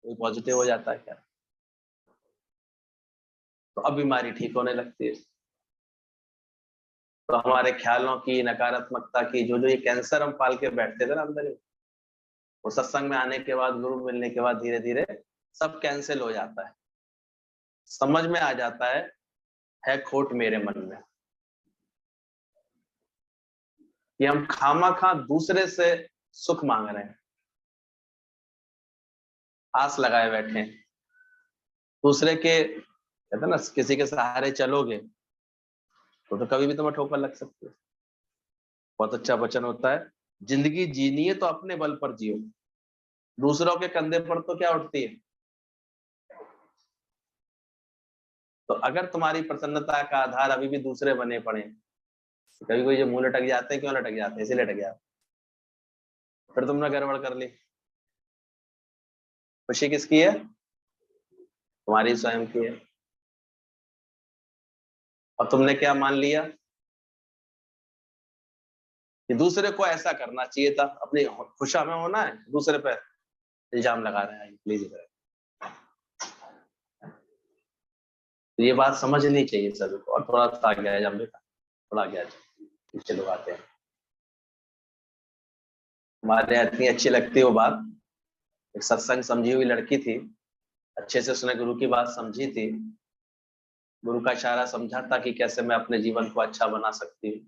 कोई पॉजिटिव हो जाता है क्या? तो अब बीमारी ठीक होने लगती है। तो हमारे ख्यालों की, नकारात्मकता की, जो जो ये कैंसर हम पाल के बैठते थे ना अंदर ही, वो सत्संग में आने के बाद, गुरु मिलने के बाद धीरे धीरे सब कैंसिल हो जाता है। समझ में आ जाता है खोट मेरे मन में, कि हम खामा-खा दूसरे से सुख मांग रहे हैं, आस लगाए बैठे हैं। दूसरे के, कहते हैं ना, किसी के सहारे चलोगे तो कभी भी तुम्हें ठोकर लग सकती है। बहुत अच्छा वचन होता है, जिंदगी जीनी है तो अपने बल पर जियो, दूसरों के कंधे पर तो क्या उठती है। तो अगर तुम्हारी प्रसन्नता का आधार अभी भी दूसरे बने पड़े, तो कभी कोई जो मुंह लटक जाते हैं, क्यों लटक जाते हैं? इसीलिए लटक जाते हैं। फिर तुमने गड़बड़ कर ली। खुशी किसकी है? तुम्हारी स्वयं की है। और तुमने क्या मान लिया कि दूसरे को ऐसा करना चाहिए था, अपनी खुशा में होना है, दूसरे पे इल्जाम लगा रहे हैं। प्लीज, तो ये बात समझनी चाहिए सभी को। और थोड़ा सा आगे आया बेटा, थोड़ा आगे आ जाओ, पीछे लोग आते हैं। हमारे यहाँ इतनी अच्छी लगती है वो बात। एक सत्संग समझी हुई लड़की थी, अच्छे से उसने गुरु की बात समझी थी, गुरु का इशारा समझा था कि कैसे मैं अपने जीवन को अच्छा बना सकती हूँ।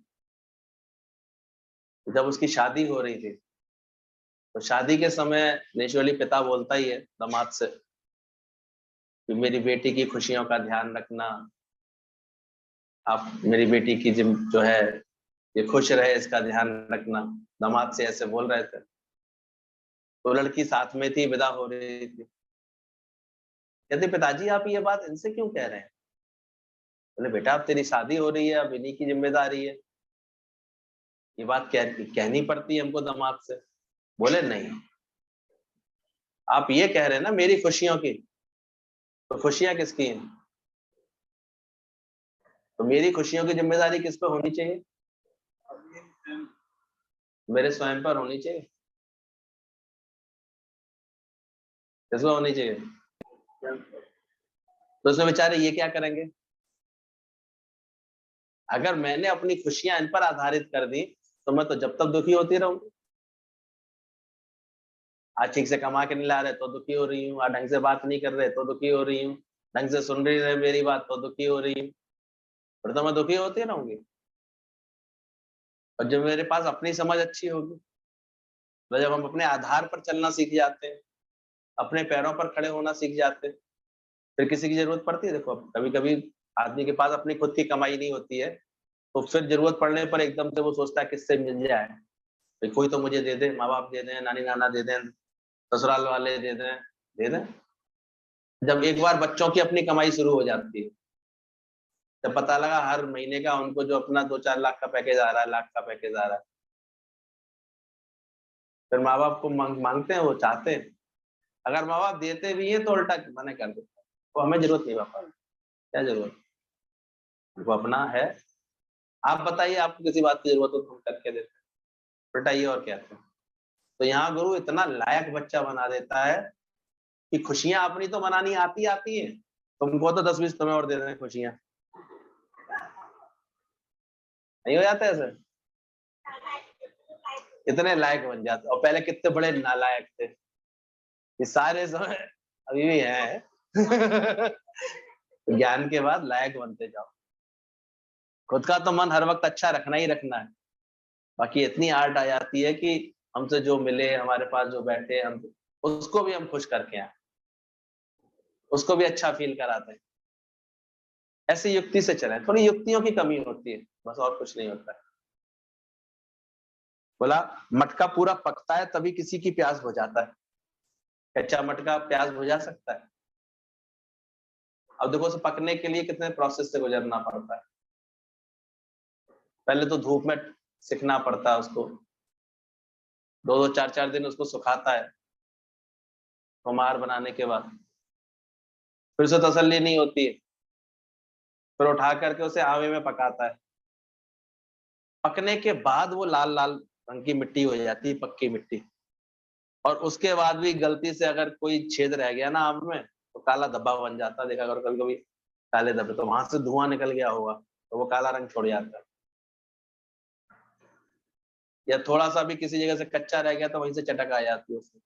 जब उसकी शादी हो रही थी, तो शादी के समय नेचुरली पिता बोलता ही है दामाद से कि मेरी बेटी की खुशियों का ध्यान रखना, आप मेरी बेटी की जो है ये खुश रहे, इसका ध्यान रखना। दामाद से ऐसे बोल रहे थे। तो लड़की साथ में थी, विदा हो रही थी। कहते पिताजी आप ये बात इनसे क्यों कह रहे हैं? बोले बेटा अब तेरी शादी हो रही है, अब इन्हीं की जिम्मेदारी है, ये बात कहनी पड़ती है हमको दामाद से। बोले नहीं, आप ये कह रहे हैं ना मेरी खुशियों की, तो खुशियां किसकी हैं? तो मेरी खुशियों की जिम्मेदारी किस पे होनी चाहिए? मेरे स्वयं पर होनी चाहिए। किस पे होनी चाहिए? तो उसमें बेचारे ये क्या करेंगे? अगर मैंने अपनी खुशियां इन पर आधारित कर दी, तो मैं तो जब तक दुखी होती रहूंगी। आज ठीक से कमा के नहीं ला रहे तो दुखी हो रही हूँ, आज ढंग से बात नहीं कर रहे तो दुखी हो रही हूँ, ढंग से सुन रही है मेरी बात तो दुखी हो रही हूँ। फिर तो मैं दुखी होती रहूंगी। और जब मेरे पास अपनी समझ अच्छी होगी, तो जब हम अपने आधार पर चलना सीख जाते हैं, अपने पैरों पर खड़े होना सीख जाते हैं, फिर किसी की जरूरत पड़ती है? देखो कभी कभी आदमी के पास अपनी खुद की कमाई नहीं होती है, तो फिर जरूरत पड़ने पर एकदम से वो सोचता है किससे मिल जाए, भाई कोई तो मुझे दे दे, माँ बाप दे दें, नानी नाना दे दें, ससुराल वाले दे दें, दे दें। जब एक बार बच्चों की अपनी कमाई शुरू हो जाती है, जब पता लगा हर महीने का उनको जो अपना 2-4 लाख का पैकेज आ रहा है, लाख का पैकेज आ रहा है, फिर माँ बाप को मांगते हैं, वो चाहते हैं। अगर माँ बाप देते भी हैं तो उल्टा मना कर देते हैं, वो हमें जरूरत नहीं पापा, क्या जरूरत, उनको अपना है। आप बताइए आपको किसी बात की जरूरत हो तो हम करके देते हैं, उल्टा ये और क्या है। तो यहाँ गुरु इतना लायक बच्चा बना देता है कि खुशियां अपनी तो मनानी आती आती है, तुमको तो 10-20 तुम्हें और दे दें खुशियां। नहीं हो जाता ऐसे? इतने लायक बन जाते, और पहले कितने बड़े नालायक थे, ये सारे समय अभी भी हैं। ज्ञान के बाद लायक बनते जाओ। खुद का तो मन हर वक्त अच्छा रखना ही रखना है, बाकी इतनी आर्ट आ जाती है कि हमसे जो मिले, हमारे पास जो बैठे, हम उसको भी हम खुश करके आए, उसको भी अच्छा फील कराते हैं। ऐसी युक्ति से चले, थोड़ी युक्तियों की कमी होती है, बस और कुछ नहीं होता है। बोला मटका पूरा पकता है तभी किसी की प्यास बुझाता है, कच्चा मटका प्यास बुझा सकता है? अब देखो उसे पकने के लिए कितने प्रोसेस से गुजरना पड़ता है। पहले तो धूप में सिकना पड़ता है उसको, 2-2 4-4 दिन उसको सुखाता है कुम्हार बनाने के बाद, फिर उसे तसल्ली नहीं होती है, फिर उठा करके उसे आवे में पकाता है। पकने के बाद वो लाल लाल रंग की मिट्टी हो जाती है, पक्की मिट्टी। और उसके बाद भी गलती से अगर कोई छेद रह गया ना आम में, तो काला धब्बा बन जाता है। देखा अगर कभी कभी काले धब्बे, तो वहां से धुआं निकल गया होगा तो वो काला रंग छोड़ जाता है। या थोड़ा सा भी किसी जगह से कच्चा रह गया तो वहीं से चटक आ जाती है उसमें।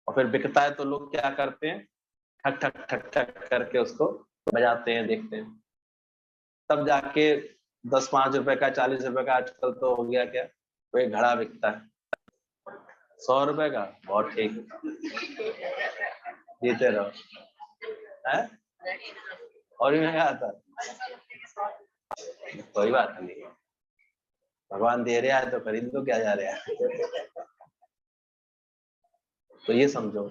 और फिर बिकता है तो लोग क्या करते हैं, ठक ठक ठक ठक करके उसको बजाते हैं, देखते हैं, तब जाके 10-5 रुपए का, 40 रुपए का आजकल तो हो गया क्या, कोई घड़ा बिकता है 100 रुपए का, बहुत ठीक, जीते रहो है। और भी महंगा आता है, कोई बात नहीं, भगवान दे रहा है तो खरीद लो, क्या जा रहा है। तो ये समझो,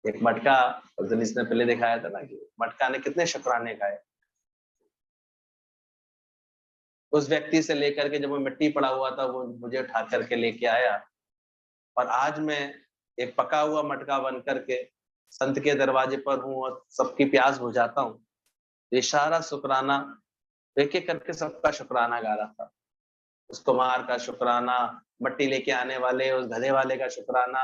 एक मटका, उस दिन इसने पहले दिखाया था ना कि मटका ने कितने शुक्राने खाए। उस व्यक्ति से लेकर के जब वो मिट्टी पड़ा हुआ था, वो मुझे उठा करके लेके आया, और आज मैं एक पका हुआ मटका बन करके संत के दरवाजे पर हूँ और सबकी प्यास बुझाता हूँ। ये सारा शुक्राना एक एक करके सबका शुक्राना गा रहा था। उस कुम्हार का शुक्राना, मट्टी लेके आने वाले उस गधे वाले का शुक्राना,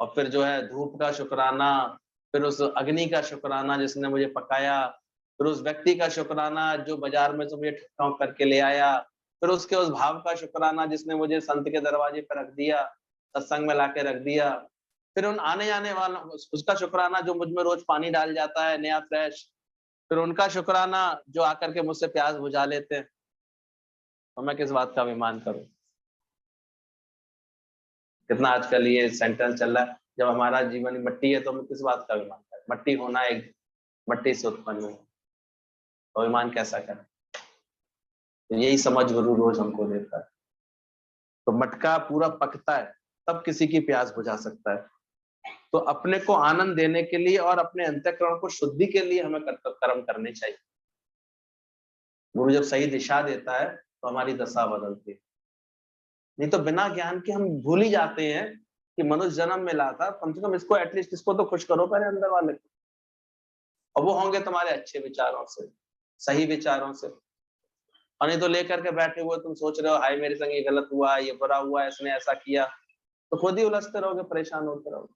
और फिर जो है धूप का शुक्राना, फिर उस अग्नि का शुक्राना जिसने मुझे पकाया, फिर उस व्यक्ति का शुक्राना जो बाजार में से मुझे ठुक करके ले आया, फिर उसके उस भाव का शुक्राना जिसने मुझे संत के दरवाजे पर रख दिया, सत्संग में लाके रख दिया, फिर उन आने जाने वालों उसका शुक्राना जो मुझ में रोज पानी डाल जाता है नया फ्रेश, फिर उनका शुक्राना जो आकर के मुझसे प्यास बुझा लेते हैं। तो मैं किस बात का अभिमान करूं। कितना आजकल ये सेंटेंस चल रहा है, जब हमारा जीवन मिट्टी है तो हम किस बात का अभिमान करें, मट्टी होना एक, मट्टी से उत्पन्न हुए, तो अभिमान कैसा करें। तो यही समझ गुरु रोज हमको देता है। तो मटका पूरा पकता है तब किसी की प्यास बुझा सकता है। तो अपने को आनंद देने के लिए और अपने अंतःकरण को शुद्धि के लिए हमें कर्म करने चाहिए। गुरु जब सही दिशा देता है तो हमारी दशा बदलती है। नहीं तो बिना ज्ञान के हम भूल ही जाते हैं कि मनुष्य जन्म मिला था, कम से कम इसको एटलीस्ट इसको तो खुश करो पहले अंदर वाले को। और वो होंगे तुम्हारे अच्छे विचारों से, सही विचारों से, और नहीं तो लेकर के बैठे हुए तुम सोच रहे हो हाय मेरे संग ये गलत हुआ, ये बुरा हुआ, इसने ऐसा किया, तो खुद ही उलझते रहोगे, परेशान होते रहोगे।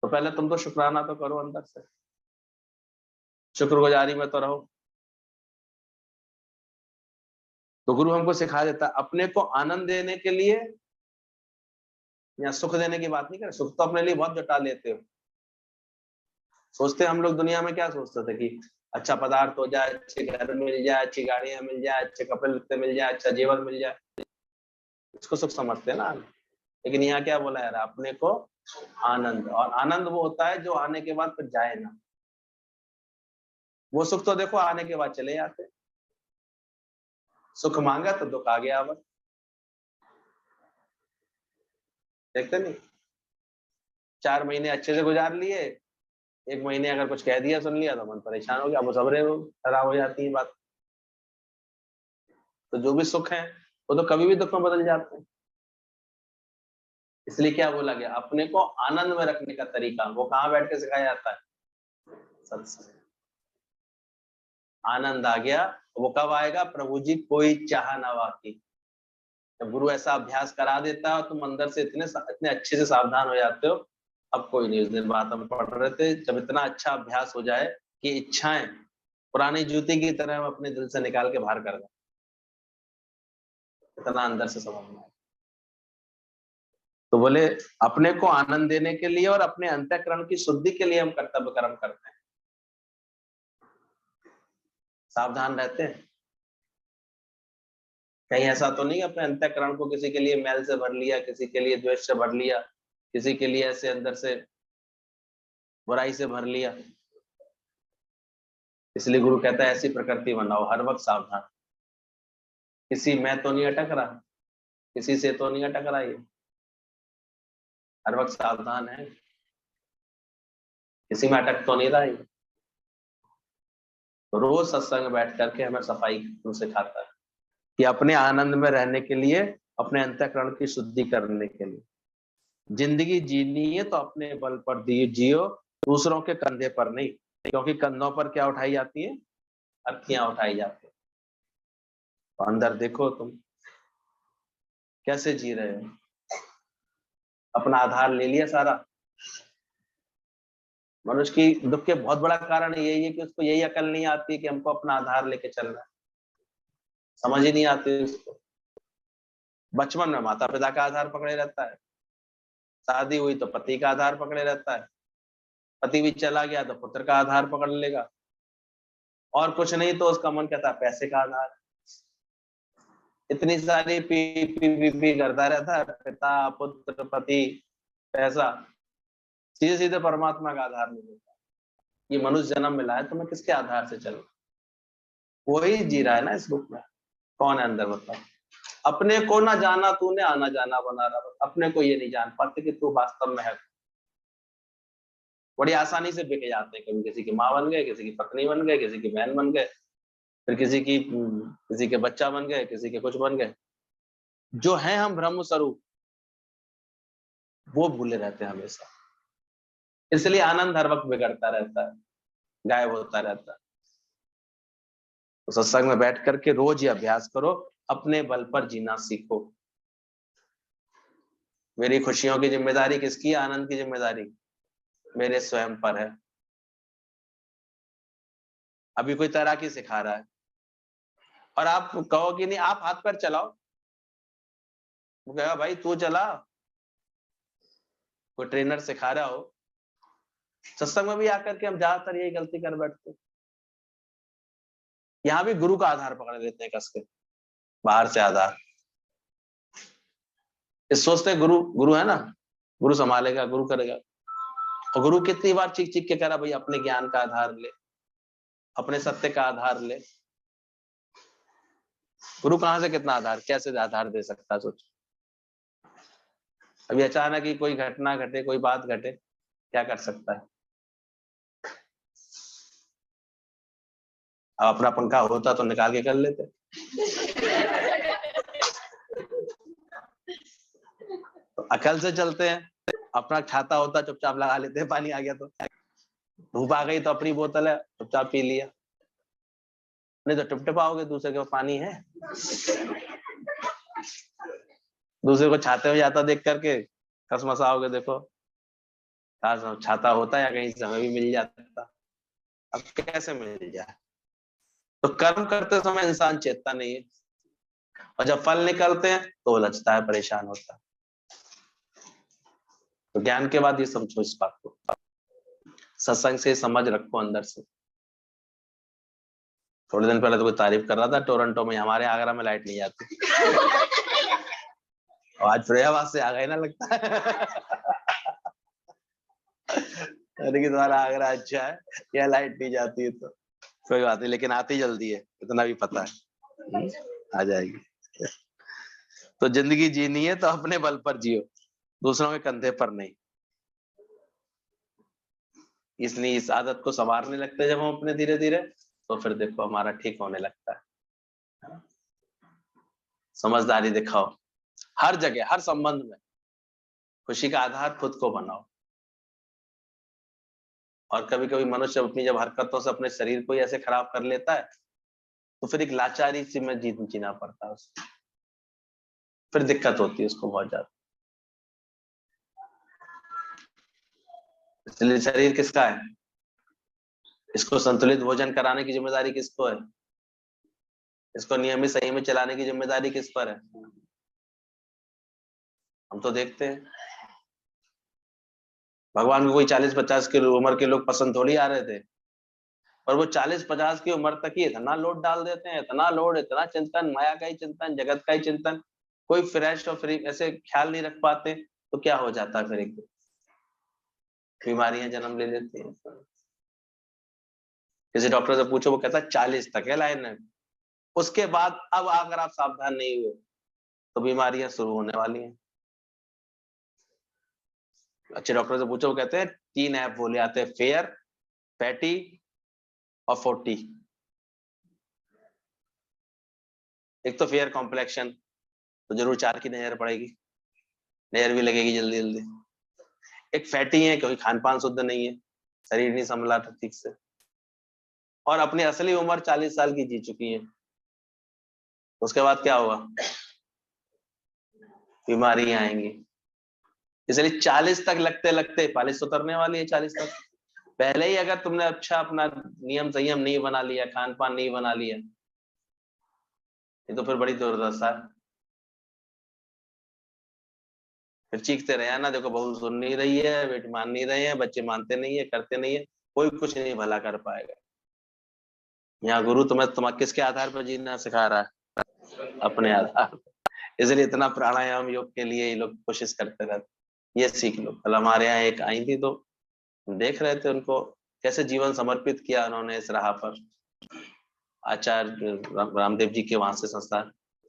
तो पहले तुम तो शुक्राना तो करो अंदर से, शुक्रगुजारी में तो रहो। तो गुरु हमको सिखा देता है अपने को आनंद देने के लिए, या सुख देने की बात नहीं कर, सुख तो अपने लिए बहुत जुटा लेते हो। सोचते हम लोग दुनिया में क्या सोचते थे कि अच्छा पदार्थ हो जाए, अच्छे घर मिल जाए, अच्छी गाड़ियां मिल जाए, अच्छे कपड़े लत्ते मिल जाए, अच्छा जेवर मिल जाए, इसको सुख समझते हैं ना। लेकिन यहाँ क्या बोला यार, अपने को आनंद, और आनंद वो होता है जो आने के बाद फिर जाए ना। वो सुख तो देखो आने के बाद चले जाते, सुख मांगा तो दुख आ गया। अब देखते नहीं, 4 महीने अच्छे से गुजार लिए, 1 महीने अगर कुछ कह दिया सुन लिया तो मन परेशान हो गया, अब सबरे खराब हो जाती है बात। तो जो भी सुख है वो तो कभी भी दुख में बदल जाते हैं। इसलिए क्या बोला गया, अपने को आनंद में रखने का तरीका वो कहाँ बैठ के सिखाया जाता है, सत्संग। आनंद आ गया, वो कब आएगा, प्रभु जी कोई चाह ना वाकी। जब गुरु ऐसा अभ्यास करा देता है तुम अंदर से इतने अच्छे से सावधान हो जाते हो। अब कोई नहीं, उस दिन बात हम पढ़ रहे थे, जब इतना अच्छा अभ्यास हो जाए कि इच्छाएं पुरानी जूती की तरह हम अपने दिल से निकाल के बाहर कर दें, इतना अंदर से समझना है। तो बोले अपने को आनंद देने के लिए और अपने अंतःकरण की शुद्धि के लिए हम कर्तव्य कर्म करते हैं, सावधान रहते हैं। कहीं ऐसा तो नहीं अपने अंतःकरण को किसी के लिए मैल से भर लिया, किसी के लिए द्वेष से भर लिया, किसी के लिए ऐसे अंदर से बुराई से भर लिया। इसलिए गुरु कहता है ऐसी प्रकृति बनाओ, हर वक्त सावधान, किसी में तो नहीं अटक रहा, किसी से तो नहीं अटक रहा, ये हर वक्त सावधान है, किसी में अटक तो नहीं रहा ये। तो रोज सत्संग में बैठ करके हमें सफाई सिखाता है कि अपने आनंद में रहने के लिए, अपने अंतःकरण की शुद्धि करने के लिए जिंदगी जीनी है तो अपने बल पर जियो, दूसरों के कंधे पर नहीं। क्योंकि कंधों पर क्या उठाई जाती है, अर्थियां उठाई जाती है। तो अंदर देखो तुम, कैसे जी रहे हो? अपना आधार ले लिया सारा। मनुष्य की दुख के बहुत बड़ा कारण यही है कि उसको यही अकल नहीं आती कि हमको अपना आधार लेके चलना है, समझ ही नहीं आती उसको। बचपन में माता पिता का आधार पकड़े रहता है, शादी हुई तो पति का आधार पकड़े रहता है, पति भी चला गया तो पुत्र का आधार पकड़ लेगा, और कुछ नहीं तो उसका मन कहता है पैसे का आधार। इतनी सारी पी करता रहता है, पिता पुत्र पति पैसा, सीधे सीधे परमात्मा का आधार नहीं देता। ये मनुष्य जन्म मिला है तो मैं किसके आधार से चलूं? वही जी रहा है ना इस रूप में। कौन है अंदर बताओ? अपने को ना जाना तूने, आना जाना बना रहा। अपने को ये नहीं जान पाते कि तू वास्तव में है। बड़ी आसानी से बिके जाते हैं, कभी किसी की माँ बन गए, किसी की पत्नी बन गए, किसी की बहन बन गए, फिर किसी के बच्चा बन गए, किसी के कुछ बन गए। जो है हम ब्रह्म स्वरूप, वो भूले रहते हैं हमेशा। इसलिए आनंद हर वक्त बिगड़ता रहता है, गायब होता रहता है। तो सत्संग में बैठ करके रोज ये अभ्यास करो, अपने बल पर जीना सीखो। मेरी खुशियों की जिम्मेदारी किसकी है? आनंद की जिम्मेदारी मेरे स्वयं पर है। अभी कोई तैराकी सिखा रहा है और आप कहो कि नहीं आप हाथ पैर चलाओ, वो कहेगा भाई तू चला। कोई ट्रेनर सिखा रहा हो, सत्संग में भी आकर के हम ज्यादातर यही गलती कर बैठते। यहाँ भी गुरु का आधार पकड़ लेते हैं कस के, बाहर से आधार। इस सोचते गुरु गुरु है ना, गुरु संभालेगा, गुरु करेगा। और गुरु कितनी बार चीख चीख के कह रहा भाई अपने ज्ञान का आधार ले, अपने सत्य का आधार ले। गुरु कहां से कितना आधार, कैसे आधार दे सकता है? सोच, अभी अचानक ही कोई घटना घटे, कोई बात घटे, क्या कर सकता है? अब अपना पंखा होता तो निकाल के कर लेते। तो अकल से चलते हैं। अपना छाता होता चुपचाप लगा लेते हैं, पानी आ गया तो। धूप आ गई तो अपनी बोतल है, चुपचाप पी लिया। नहीं तो टिपटिपाओगे, दूसरे के पास पानी है, दूसरे को छाते में जाता देख करके कसमसाओगे। देखो छाता होता या कहीं से हमें भी मिल जाता, अब कैसे मिल जाए? तो कर्म करते समय इंसान चेतता नहीं है, और जब फल निकलते हैं तो उलझता है, परेशान होता है। तो ज्ञान के बाद ये समझो इस बात को, सत्संग से समझ रखो अंदर से। थोड़े दिन पहले तो कोई तारीफ कर रहा था, टोरंटो में, हमारे आगरा में लाइट नहीं आती। और आज फरीदाबाद से आ गए ना लगता है। अरे कि तुम्हारा आगरा अच्छा है, या लाइट नहीं जाती है तो कोई बात नहीं, लेकिन आती जल्दी है, इतना भी पता है। आ जाएगी। तो जिंदगी जीनी है तो अपने बल पर जियो, दूसरों के कंधे पर नहीं। इसलिए इस आदत को संवारने लगते हैं जब हम अपने, धीरे धीरे, तो फिर देखो हमारा ठीक होने लगता है। समझदारी दिखाओ हर जगह, हर संबंध में। खुशी का आधार खुद को बनाओ। और कभी कभी मनुष्य अपनी जब हरकतों से अपने शरीर को ही ऐसे खराब कर लेता है, तो फिर एक लाचारी सी में जीना पड़ता है उसको, फिर दिक्कत होती है उसको बहुत ज्यादा। इसलिए शरीर किसका है? इसको संतुलित भोजन कराने की जिम्मेदारी किसको है? इसको नियमित सही में चलाने की जिम्मेदारी किस पर है? हम तो देखते हैं भगवान को कोई 40-50 की उम्र के लोग पसंद थोड़ी आ रहे थे, और वो 40-50 की उम्र तक ही इतना लोड डाल देते हैं, इतना लोड, इतना चिंतन, माया का ही चिंतन, जगत का ही चिंतन, कोई फ्रेश और फ्री ऐसे ख्याल नहीं रख पाते। तो क्या हो जाता है फिर? एक बीमारियां जन्म ले लेती हैं। किसी डॉक्टर से पूछो, वो कहता है 40 तक है लाइन में, उसके बाद अब अगर आप सावधान नहीं हुए तो बीमारियां शुरू होने वाली हैं। अच्छे डॉक्टर से पूछो, वो कहते हैं 3 ऐप बोले आते हैं, फेयर, फैटी और 40। एक तो फेयर कॉम्प्लेक्शन, तो जरूर 4 की नजर पड़ेगी, नजर भी लगेगी जल्दी जल्दी। एक फैटी है क्योंकि खान पान शुद्ध नहीं है, शरीर नहीं संभला था ठीक से, और अपनी असली उम्र 40 साल की जी चुकी है। उसके बाद क्या होगा? बीमारियां आएंगी। इसलिए 40 तक लगते लगते 40 उतरने वाली है। 40 तक पहले ही अगर तुमने अच्छा अपना नियम संयम नहीं बना लिया, खान पान नहीं बना लिया, ये तो फिर बड़ी दुर्दशा है। फिर चीखते रहे ना, देखो बहू सुन नहीं रही है, बेटी मान नहीं रहे हैं, बच्चे मानते नहीं है, करते नहीं है, कोई कुछ नहीं भला कर पाएगा। यहाँ गुरु तुम्हें किसके आधार पर जीना सिखा रहा है? अपने आधार। इसलिए इतना प्राणायाम योग के लिए ये लोग कोशिश करते रहते। ये सीख लो। कल हमारे यहाँ एक आई थी तो देख रहे थे उनको कैसे जीवन समर्पित किया उन्होंने इस राह पर। आचार्य रामदेव जी के वहां से संस्था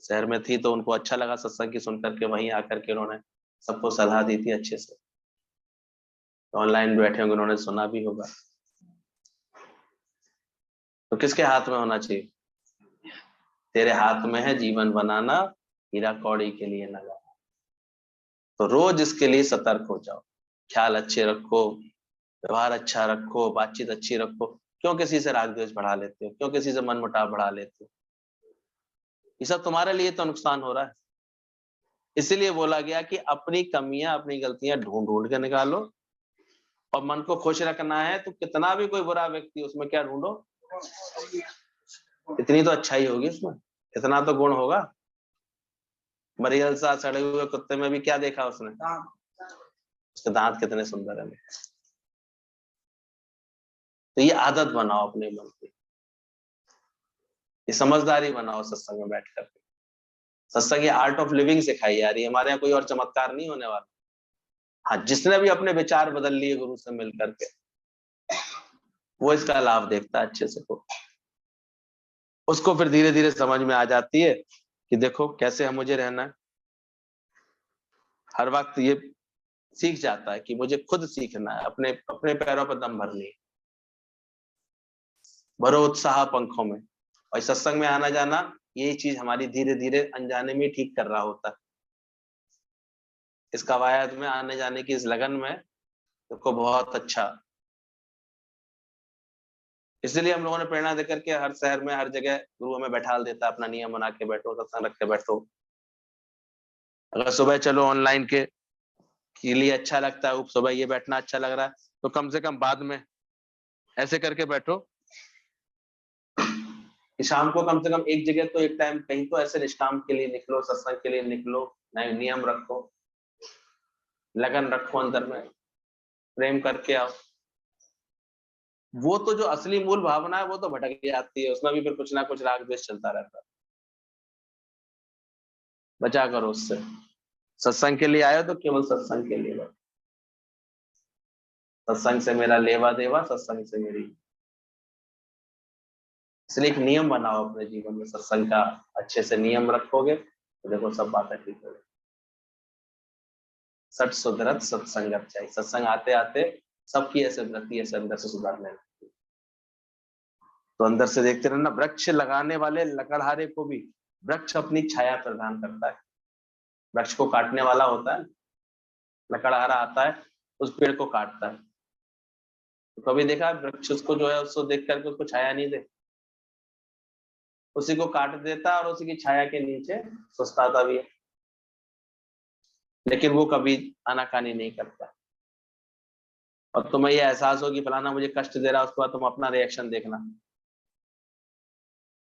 शहर में थी, तो उनको अच्छा लगा सत्संग की सुन करके, वहीं आकर के उन्होंने सबको सलाह दी थी अच्छे से। ऑनलाइन बैठे होंगे, उन्होंने सुना भी होगा। तो किसके हाथ में होना चाहिए? तेरे हाथ में है जीवन बनाना, हीरा कौड़ी के लिए न गाना। तो रोज इसके लिए सतर्क हो जाओ, ख्याल अच्छे रखो, व्यवहार अच्छा रखो, बातचीत अच्छी रखो। क्यों किसी से राग द्वेष बढ़ा लेते हो? क्यों किसी से मन मुटाव बढ़ा लेते हो? ये सब तुम्हारे लिए तो नुकसान हो रहा है। इसीलिए बोला गया कि अपनी कमियां, अपनी गलतियां ढूंढ ढूंढ के निकालो, और मन को खुश रखना है तो कितना भी कोई बुरा व्यक्ति, उसमें क्या ढूंढो? इतनी तो अच्छाई होगी उसमें, इतना तो गुण होगा। मरियल सा सड़े हुए कुत्ते में भी क्या देखा उसने? उसके दांत कितने सुंदर है। तो ये आदत बनाओ अपने मन की, ये समझदारी बनाओ सत्संग में बैठ कर। सत्संग ये आर्ट ऑफ लिविंग सिखाई जा रही है। हमारे यहाँ कोई और चमत्कार नहीं होने वाला। हाँ, जिसने भी अपने विचार बदल लिए गुरु से मिल करके, वो इसका लाभ देखता है अच्छे से। को उसको फिर धीरे धीरे समझ में आ जाती है कि देखो कैसे है मुझे रहना है। हर वक्त ये सीख जाता है कि मुझे खुद सीखना है, अपने अपने पैरों पर दम भरनी है। भरो उत्साह पंखों में। और सत्संग में आना जाना, यही चीज हमारी धीरे धीरे अनजाने में ठीक कर रहा होता है। इस कवायद में आने जाने की इस लगन में देखो बहुत अच्छा। इसलिए हम लोगों ने प्रेरणा देकर के हर शहर में हर जगह गुरु में बैठा देता है, अपना नियम बना के बैठो, सत्संग रख के बैठो। अगर सुबह चलो ऑनलाइन के लिए अच्छा लगता है, सुबह ये बैठना अच्छा लग रहा है, तो कम से कम बाद में ऐसे करके बैठो कि शाम को कम से कम एक जगह तो एक टाइम कहीं तो ऐसे निष्काम के लिए निकलो, सत्संग के लिए निकलो। नए नियम रखो, लगन रखो, अंदर में प्रेम करके आओ। वो तो जो असली मूल भावना है वो तो भटक जाती है, उसमें भी फिर कुछ ना कुछ राग द्वेष चलता रहता है। बचा करो उससे। सत्संग के लिए आयो तो केवल सत्संग के लिए। सत्संग से मेरा लेवा देवा, सत्संग से मेरी। इसलिए एक नियम बनाओ अपने जीवन में सत्संग का। अच्छे से नियम रखोगे तो देखो सब बातें ठीक हो। सट सुधरत सत्संगत चाहिए। सत्संग आते आते सबकी ऐसे वृत्ति ऐसे अंदर से सुधारने लगती है। तो अंदर से देखते रहना, वृक्ष लगाने वाले लकड़हारे को भी वृक्ष अपनी छाया प्रदान करता है। वृक्ष को काटने वाला होता है, लकड़हारा आता है उस पेड़ को काटता है। तो कभी देखा वृक्ष उसको जो है उसको देख करके उसको छाया नहीं दे, उसी को काट देता और उसी की छाया के नीचे सुस्ताता भी है, लेकिन वो कभी आनाकानी नहीं करता। और तुम्हें ये एहसास हो कि फलाना मुझे कष्ट दे रहा है, उसके बाद तुम अपना रिएक्शन देखना,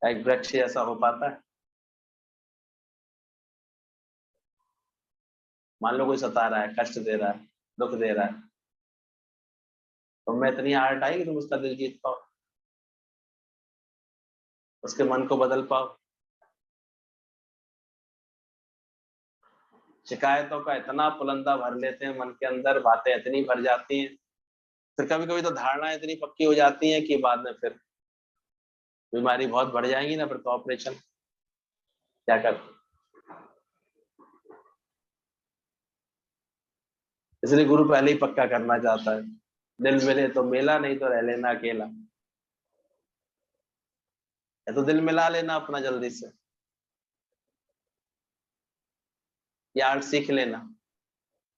एक वृक्ष ऐसा हो पाता है? मान लो कोई सता रहा है, कष्ट दे रहा है, दुख दे रहा है, तो मैं इतनी आर्ट आई कि तुम उसका दिल जीत पाओ, उसके मन को बदल पाओ। शिकायतों का इतना पुलंदा भर लेते हैं मन के अंदर, बातें इतनी भर जाती हैं, फिर कभी कभी तो धारणाएं इतनी पक्की हो जाती हैं कि बाद में फिर बीमारी बहुत बढ़ जाएंगी ना, फिर तो ऑपरेशन क्या कर। इसलिए गुरु पहले ही पक्का करना चाहता है, दिल मिले तो मेला, नहीं तो रह लेना अकेला। या तो दिल मिला लेना अपना जल्दी से, या आर्ट सीख लेना।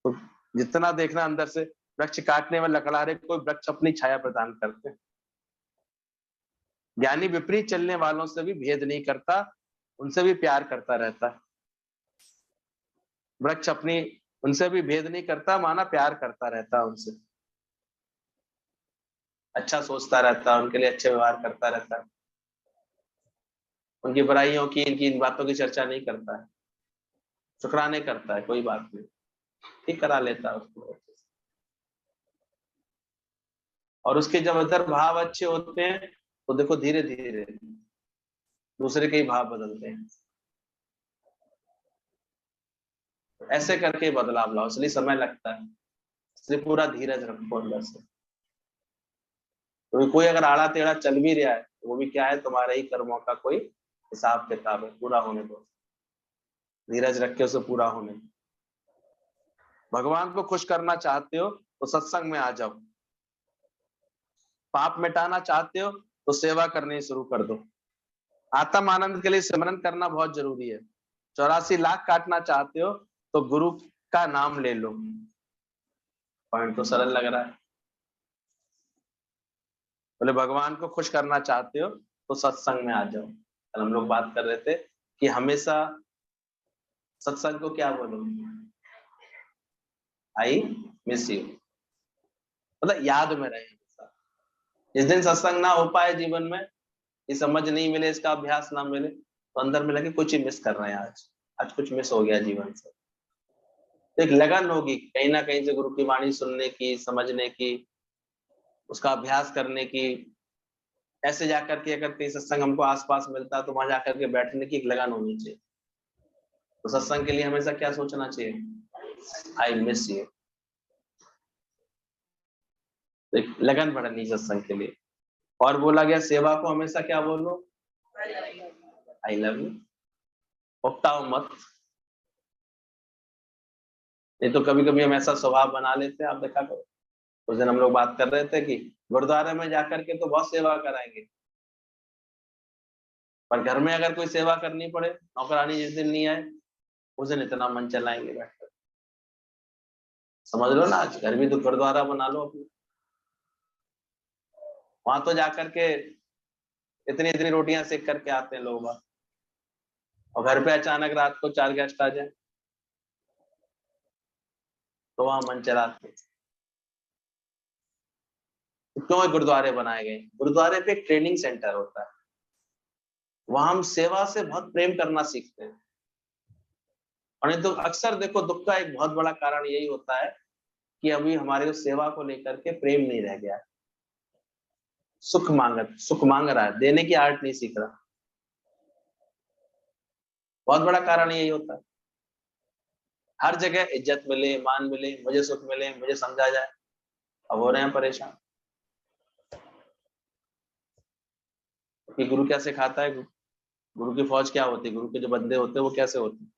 तो जितना देखना अंदर से, वृक्ष काटने में लकड़हारे को वृक्ष अपनी छाया प्रदान करते हैं। ज्ञानी विपरीत चलने वालों से भी भेद नहीं करता, उनसे भी प्यार करता रहता है। वृक्ष अपनी उनसे भी भेद नहीं करता, माना प्यार करता रहता है उनसे, अच्छा सोचता रहता है, उनके लिए अच्छे व्यवहार करता रहता है, उनकी बुराइयों की, इनकी इन बातों की चर्चा नहीं करता है, शुक्राने करता है, कोई बात नहीं, ठीक करा लेता है उसको। और उसके जब इधर भाव अच्छे होते हैं तो देखो धीरे धीरे दूसरे के ही भाव बदलते हैं। ऐसे करके बदलाव लाओ, इसलिए समय लगता है, इसलिए पूरा धीरज रखो अंदर से। तो कोई अगर आड़ा टेढ़ा चल भी रहा है तो वो भी क्या है, तुम्हारे ही कर्मों का कोई हिसाब किताब है, पूरा होने दो, धीरज रख के उसे पूरा होने दो। भगवान को खुश करना चाहते हो तो सत्संग में आ जाओ, पाप मिटाना चाहते हो तो सेवा करनी शुरू कर दो, आत्म आनंद के लिए सिमरन करना बहुत जरूरी है, 84 लाख काटना चाहते हो तो गुरु का नाम ले लो। पॉइंट तो सरल लग रहा है। बोले भगवान को खुश करना चाहते हो तो सत्संग में आ जाओ। कल हम लोग बात कर रहे थे कि हमेशा सत्संग को क्या बोलो, आई मिस यू, मतलब याद में रहे। जिस दिन सत्संग ना हो पाए जीवन में, ये समझ नहीं मिले, इसका अभ्यास ना मिले, तो अंदर में लगे कुछ ही मिस कर रहे हैं, आज कुछ मिस हो गया जीवन से। तो एक लगन होगी कहीं ना कहीं से गुरु की वाणी सुनने की, समझने की, उसका अभ्यास करने की। ऐसे जाकर के अगर कहीं सत्संग हमको आसपास मिलता है तो वहां जाकर के बैठने की एक लगन होनी चाहिए। तो सत्संग के लिए हमेशा क्या सोचना चाहिए, आई मिस यू, एक लगन बढ़नी सत्संग के लिए। और बोला गया सेवा को हमेशा क्या बोलो, आई लव यू, उकटाओ मत। नहीं तो कभी कभी हम ऐसा स्वभाव बना लेते हैं, आप देखा करो। उस दिन हम लोग बात कर रहे थे कि गुरुद्वारे में जाकर के तो बहुत सेवा कराएंगे, पर घर में अगर कोई सेवा करनी पड़े, नौकरानी जिस दिन नहीं आए उस दिन इतना मन चलाएंगे बैठकर। समझ लो ना, आज घर भी तो गुरुद्वारा बना लो अपने, वहां तो जाकर के इतनी इतनी रोटियां सेक करके आते हैं लोग बाहर, और घर पे अचानक रात को 4 गेस्ट आ जाए तो वहां मन चलाते। क्यों गुरुद्वारे बनाए गए, गुरुद्वारे पे एक ट्रेनिंग सेंटर होता है, वहां हम सेवा से बहुत प्रेम करना सीखते हैं। और नहीं तो अक्सर देखो दुख का एक बहुत बड़ा कारण यही होता है कि अभी हमारे उस सेवा को लेकर के प्रेम नहीं रह गया है, सुख मांग रहा है, देने की आर्ट नहीं सीख रहा। बहुत बड़ा कारण यही होता है। हर जगह इज्जत मिले, मान मिले, मुझे सुख मिले, मुझे समझा जाए, अब हो रहे हैं परेशान। कि गुरु क्या सिखाता है, गुरु की फौज क्या होती है, गुरु के जो बंदे होते हैं वो कैसे होते हैं,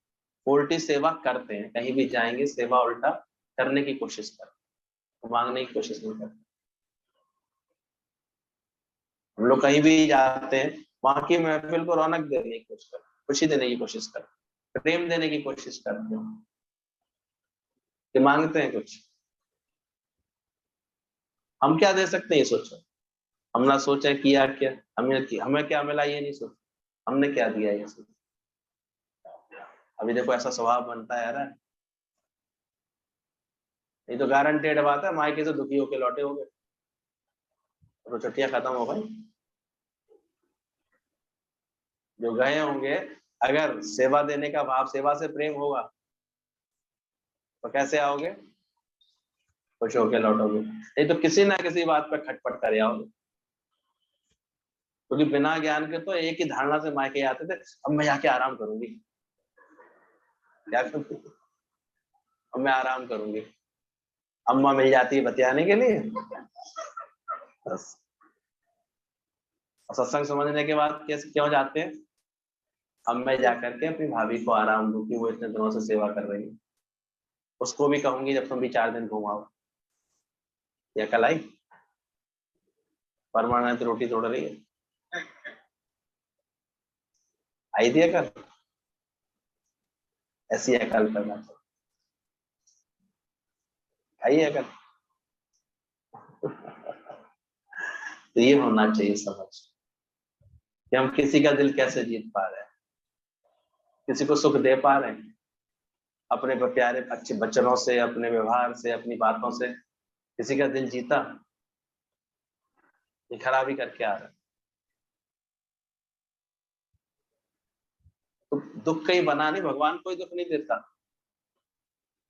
उल्टी सेवा करते हैं, कहीं भी जाएंगे सेवा उल्टा करने की कोशिश करते, मांगने की कोशिश नहीं करते। हम लोग कहीं भी जाते हैं, वहां की महफिल को रौनक देने की कोशिश करते, खुशी देने की कोशिश करते, प्रेम देने की कोशिश करते हैं, कि मांगते हैं कुछ। हम क्या दे सकते हैं ये सोचो, हम ना सोचे किया क्या, हमें क्या मिला ये नहीं सोच, हमने क्या दिया ये सोच। अभी देखो ऐसा स्वभाव बनता है यार, ये तो गारंटेड बात है, मायके से दुखी होके लौटे होंगे तो छुट्टियां खत्म हो गई। जो गए होंगे, अगर सेवा देने का भाव, सेवा से प्रेम होगा तो कैसे आओगे, खुश होके लौटोगे, नहीं तो किसी ना किसी बात पे खटपट कर आओगे। क्योंकि बिना ज्ञान के तो एक ही धारणा से मायके आते थे, अब मैं जाके आराम करूंगी, क्या करूंगी, अब मैं आराम करूंगी, अम्मा मिल जाती है बतियाने के लिए बस। सत्संग समझने के बाद कैसे क्यों जाते हैं, अब मैं जाकर के अपनी भाभी को आराम दूं कि वो इतने दिनों से सेवा कर रही है, उसको भी कहूंगी जब तुम भी 4 दिन घुमाओ, या कल आई परमानेंट रोटी तोड़ रही है, आई थी कल, ऐसी अकल करना चाहिए, आई है कल। तो ये होना चाहिए समझ कि हम किसी का दिल कैसे जीत पा रहे हैं, किसी को सुख दे पा रहे हैं, अपने प्यारे अच्छे वचनों से, अपने व्यवहार से, अपनी बातों से किसी का दिल जीता, ये खराबी करके आ रहा है। तो दुख कहीं बना नहीं, भगवान कोई दुख नहीं देता,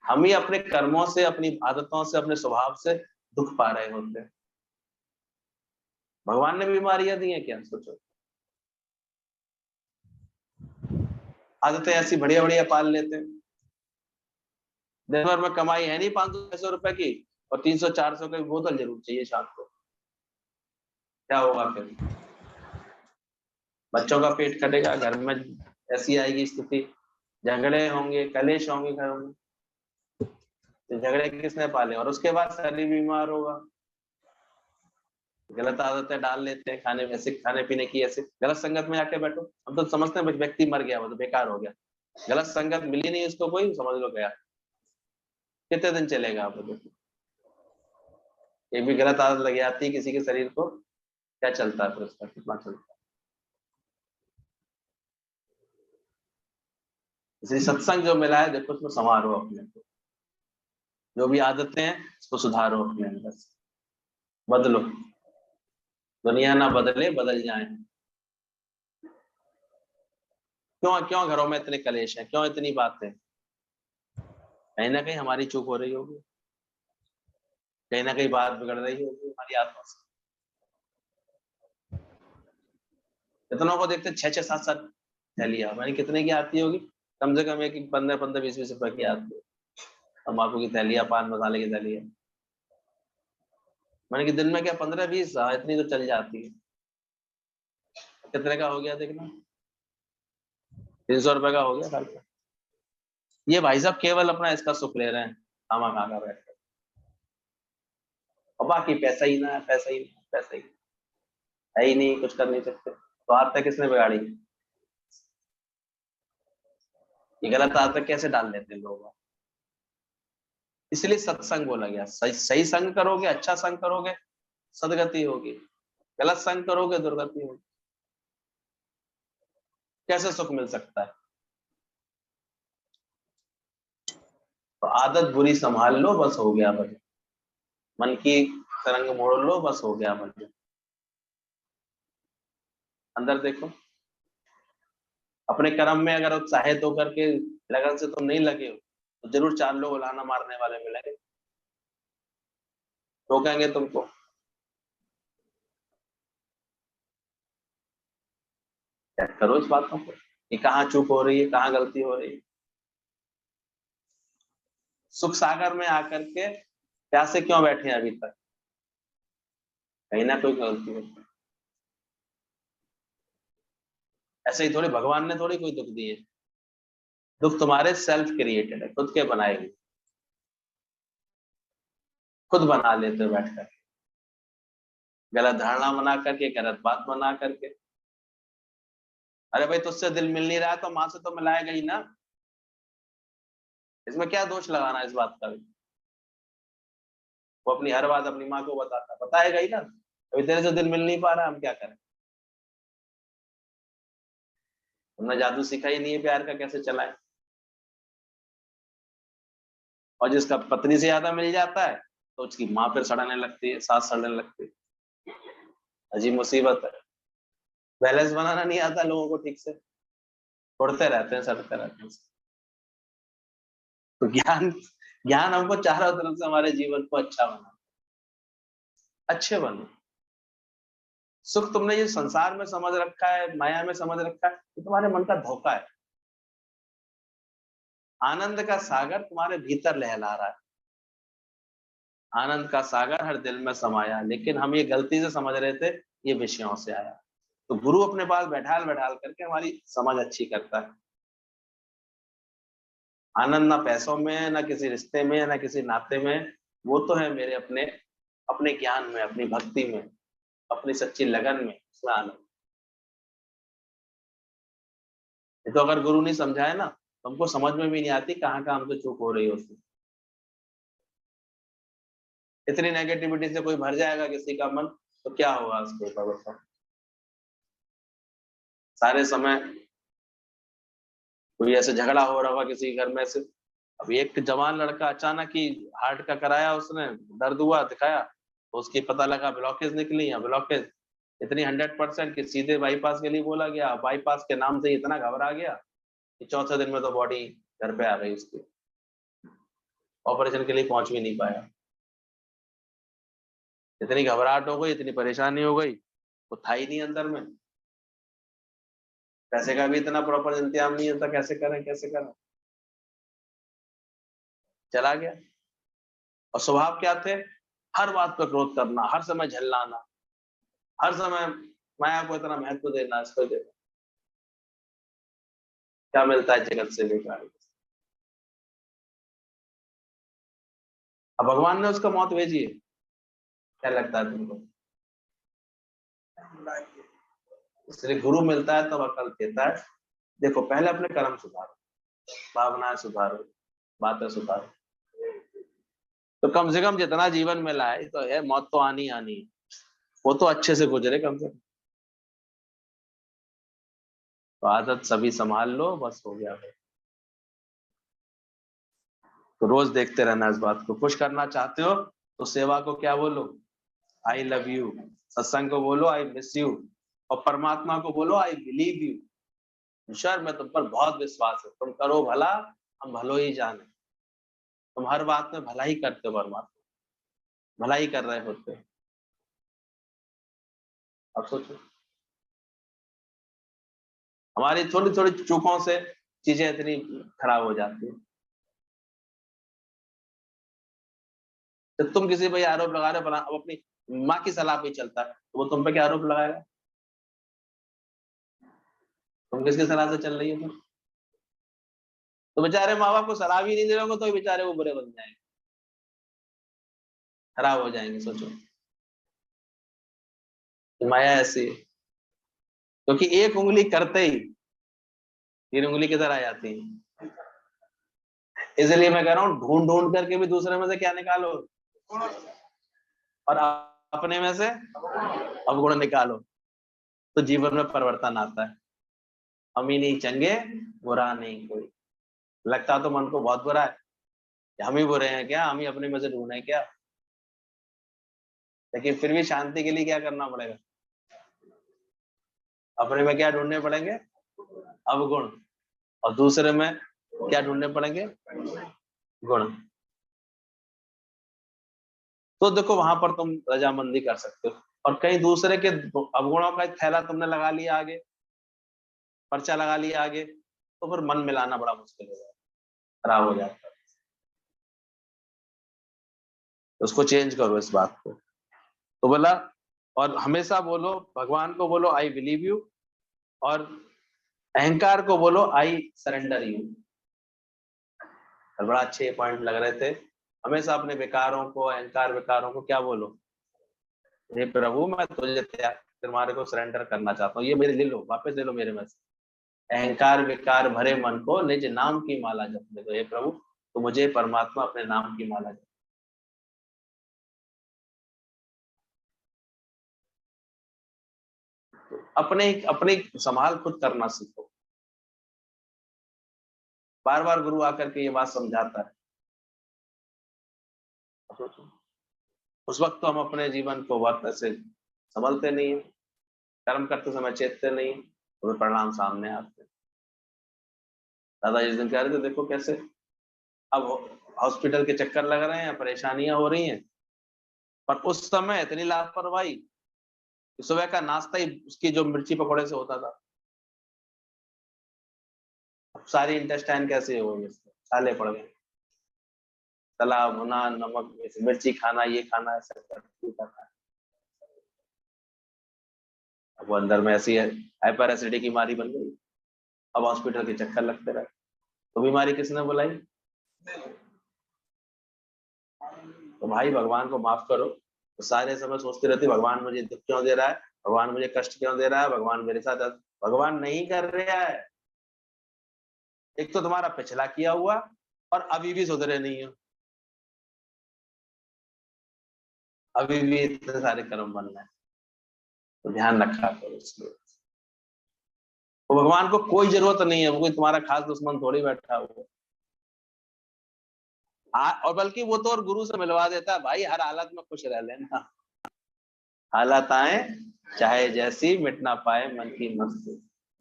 हम ही अपने कर्मों से, अपनी आदतों से, अपने स्वभाव से दुख पा रहे होते हैं। भगवान ने बीमारियां दी हैं क्या, सोचो। आदतें ऐसी बढ़िया बढ़िया पाल लेते हैं, दिन भर में कमाई है नहीं 500-600 रुपए की, और 300-400 की बोतल जरूर चाहिए शाम को, क्या होगा फिर? बच्चों का पेट कटेगा, घर में ऐसी आएगी स्थिति, झगड़े होंगे, कलेश होंगे घरों में, तो झगड़े किसने पाले, और उसके बाद शरीर बीमार होगा। गलत आदतें डाल लेते हैं, खाने ऐसे, खाने पीने की ऐसे, गलत संगत में आके बैठो, हम तो समझते हैं व्यक्ति मर गया, वो तो बेकार हो गया, गलत संगत मिली नहीं उसको कोई, समझ लो गया, कितने दिन चलेगा आप लोग? एक भी गलत आदत लग जाती है किसी के शरीर को, क्या चलता है फिर उसका, कितना चलता है। इसलिए सत्संग जो मिला है, देखो उसमें संवारो अपने को, जो भी आदतें हैं उसको सुधारो अपने अंदर से, बदलो, दुनिया ना बदले, बदल जाए। क्यों क्यों घरों में इतने कलेश हैं, क्यों इतनी बातें? कहीं ना कहीं हमारी चूक हो रही होगी, कहीं ना कहीं बात बिगड़ रही होगी हमारी आत्मा से। इतनों को देखते 6-6, 7-7 थैलियां, मैंने कितने की आती होगी, कम से कम एक 15-15, 20-20 रुपए की आती है तम्बाकू की थैलियां, पान मसाले की थैलियां। मैंने कि दिन में क्या 15-20, इतनी तो चल जाती है। कितने का हो गया देखना, 300 रुपए का हो गया साल का। ये भाई साहब केवल अपना इसका सुख ले रहे हैं, खामा खा कर बैठ कर, और बाकी पैसा ही ना है, पैसा ही नहीं, पैसा ही है ही नहीं, कुछ कर नहीं सकते। तो आदतें किसने बिगाड़ी? ये गलत आदतें कैसे डाल लेते हैं लोग? इसलिए सत्संग बोला गया, सही सही संग करोगे, अच्छा संग करोगे, सदगति होगी, गलत संग करोगे, दुर्गति होगी। कैसे सुख मिल सकता है? तो आदत बुरी संभाल लो, बस हो गया भजन, मन की तरंग मोड़ लो, बस हो गया भजन। अंदर देखो, अपने कर्म में अगर उत्साहित होकर के लगन से तुम नहीं लगे हो, तो जरूर 4 लोग उलाहना मारने वाले मिलेंगे, रोकेंगे तुमको। चेक करो इस बातों को कि कहाँ चूक हो रही है, कहाँ गलती हो रही है। सुख सागर में आकर के प्यासे क्यों बैठे हैं अभी तक? कहीं ना कोई गलती है। ऐसे ही थोड़ी भगवान ने थोड़ी कोई दुख दिए, दुख तुम्हारे सेल्फ क्रिएटेड है, खुद के बनाए हुए, खुद बना लेते हो बैठ कर, गलत धारणा बना करके, गलत बात बना करके। अरे भाई तुझसे दिल मिल नहीं रहा है तो माँ से तो मिलाएगा ही ना, इसमें क्या दोष लगाना इस बात का भी? वो अपनी हर बात अपनी माँ को बताएगा ही ना। अभी तेरे से दिल मिल नहीं पा रहा, हम क्या करें? हमने जादू सीखा ही नहीं है प्यार का, कैसे चलाएं? और जिसका पत्नी से ज्यादा मिल जाता है तो उसकी माँ फिर सड़ने लगती है, सास सड़ने लगती है। अजीब मुसीबत है, बैलेंस बनाना नहीं आता लोगों को ठीक से, उड़ते रहते हैं, सड़ते रहते हैं। तो ज्ञान, ज्ञान हमको चारों तरफ से हमारे जीवन को अच्छा बना, अच्छे बनो। सुख तुमने ये संसार में समझ रखा है, माया में समझ रखा है, तो तुम्हारे मन का धोखा है। आनंद का सागर तुम्हारे भीतर लहला रहा है, आनंद का सागर हर दिल में समाया, लेकिन हम ये गलती से समझ रहे थे ये विषयों से आया। तो गुरु अपने पास बैठाल बैठाल करके हमारी समझ अच्छी करता है। आनंद ना पैसों में है, ना किसी रिश्ते में, ना किसी नाते में, वो तो है मेरे अपने, अपने ज्ञान में, अपनी भक्ति में, अपनी सच्ची लगन में, उसमें आनंद। ये तो अगर गुरु नहीं समझाए ना, तो हमको समझ में भी नहीं आती कहाँ कहाँ हमसे चूक हो रही है उसमें। इतनी नेगेटिविटी से कोई भर जाएगा किसी का मन, तो क्या होगा उसके ऊपर बताओ? सारे समय कोई ऐसे झगड़ा हो रहा होगा किसी घर में से, अब एक जवान लड़का अचानक ही हार्ट का कराया, उसने दर्द हुआ, दिखाया तो उसकी पता लगा ब्लॉकेज निकली है, ब्लॉकेज इतनी 100% कि सीधे बाईपास के लिए बोला गया। बाईपास के नाम से इतना घबरा गया कि चौथे दिन में तो बॉडी घर पे आ गई उसकी, ऑपरेशन के लिए पहुंच भी नहीं पाया। इतनी घबराहट हो गई, इतनी परेशानी हो गई, वो था ही नहीं अंदर में, पैसे का भी इतना प्रॉपर इंतजाम नहीं होता, कैसे करें कैसे करें, चला गया। और स्वभाव क्या थे, हर बात पर क्रोध करना, हर समय झल्लाना, हर समय माया को इतना महत्व देना, इसको देना, क्या मिलता है जगत से बेकार। अब भगवान ने उसको मौत भेजी है, क्या लगता है तुमको? इसलिए गुरु मिलता है तो अकल देता है। देखो पहले अपने कर्म सुधारो, भावनाएं सुधारो, बातें सुधारो, तो कम से कम जितना जीवन में लाए तो है, मौत तो आनी आनी है, वो तो अच्छे से गुजरे कम से कम। तो आदत सभी संभाल लो, बस हो गया है। तो रोज देखते रहना इस बात को। खुश करना चाहते हो तो सेवा को क्या बोलो, आई लव यू। सत्संग को बोलो आई मिस यू। और परमात्मा को बोलो आई बिलीव यू। ईश्वर में तुम पर बहुत विश्वास है, तुम करो भला, हम भलो ही जाने। तुम हर बात में भला ही करते हो, परमात्मा भला ही कर रहे होते हो। अब सोचो, हमारी थोड़ी थोड़ी चूकों से चीजें इतनी खराब हो जाती है। जब तुम किसी पे आरोप लगा रहे हो, अब अपनी माँ की सलाह पे ही चलता है, तो वो तुम पे क्या आरोप लगाएगा? तुम किसकी सलाह से चल रही हो? तो बेचारे माँ बाप को सलाह भी नहीं दे रहे, तो बेचारे वो बुरे बन जाएंगे, खराब हो जाएंगे। सोचो, माया ऐसी है, क्योंकि एक उंगली करते ही 3 उंगली किधर आ जाती है। इसलिए मैं कह रहा हूँ, ढूंढ ढूंढ करके भी दूसरे में से क्या निकालो, और अपने में से अवगुण निकालो, तो जीवन में परिवर्तन आता है। हम ही नहीं चंगे, बुरा नहीं कोई। लगता तो मन को बहुत बुरा है, हम ही बुरे हैं क्या, हम ही अपने में से ढूंढे क्या, लेकिन फिर भी शांति के लिए क्या करना पड़ेगा, अपने में क्या ढूंढने पड़ेंगे, अवगुण, और दूसरे में क्या ढूंढने पड़ेंगे, गुण। तो देखो वहां पर तुम रजामंदी कर सकते हो। और कहीं दूसरे के अवगुणों का थैला तुमने लगा लिया आगे, पर्चा लगा लिया आगे, तो फिर मन मिलाना बड़ा मुश्किल हो जाता है, खराब हो जाता है। तो उसको चेंज करो इस बात को। तो बोला, और हमेशा बोलो, भगवान को बोलो आई बिलीव यू, और अहंकार को बोलो आई सरेंडर यू। बड़ा अच्छे पॉइंट लग रहे थे। हमेशा अपने विकारों को, अहंकार विकारों को क्या बोलो, हे प्रभु मैं तुझे तुम्हारे को सरेंडर करना चाहता हूँ, ये मेरे ले लो, वापस ले लो मेरे में से। अहंकार विकार भरे मन को निज नाम की माला जपने दो, हे प्रभु तो मुझे परमात्मा अपने नाम की माला जप। अपने अपने संभाल खुद करना सीखो। बार बार गुरु आकर के ये बात समझाता है। उस वक्त तो हम अपने जीवन को बहुत ऐसे संभलते नहीं है, कर्म करते समय चेतते नहीं, तो परिणाम सामने आते हैं। दादा जिस दिन कह रहे थे, देखो कैसे अब हॉस्पिटल के चक्कर लग रहे हैं, परेशानियां हो रही हैं, पर उस समय इतनी लापरवाही, सुबह का नाश्ता ही उसकी जो मिर्ची पकौड़े से होता था, सारी इंटेस्टाइन कैसे हो गई, छाले पड़ गए, तला भुना नमक मिर्ची खाना, ये खाना, ऐसा खाना। अब वो अंदर में ऐसी है, हाइपर एसिडिटी की बीमारी बन गई। अब हॉस्पिटल के चक्कर लगते रहे, तो बीमारी किसने बुलाई? तो भाई भगवान को माफ करो। तो सारे समय सोचते रहते भगवान मुझे दुख क्यों दे रहा है, भगवान मुझे कष्ट क्यों दे रहा है, भगवान मेरे साथ। भगवान नहीं कर रहा है, एक तो तुम्हारा पिछला किया हुआ, और अभी भी सुधरे नहीं हो, अभी भी इतने सारे कर्म बनना है, तो ध्यान रखा करो इसलिए। तो भगवान को कोई जरूरत नहीं है, वो कोई तुम्हारा खास दुश्मन थोड़ी बैठा हुआ। और बल्कि वो तो और गुरु से मिलवा देता है, भाई हर हालत में खुश रह लेना, हालत आए चाहे जैसी, मिट ना पाए मन की मस्ती।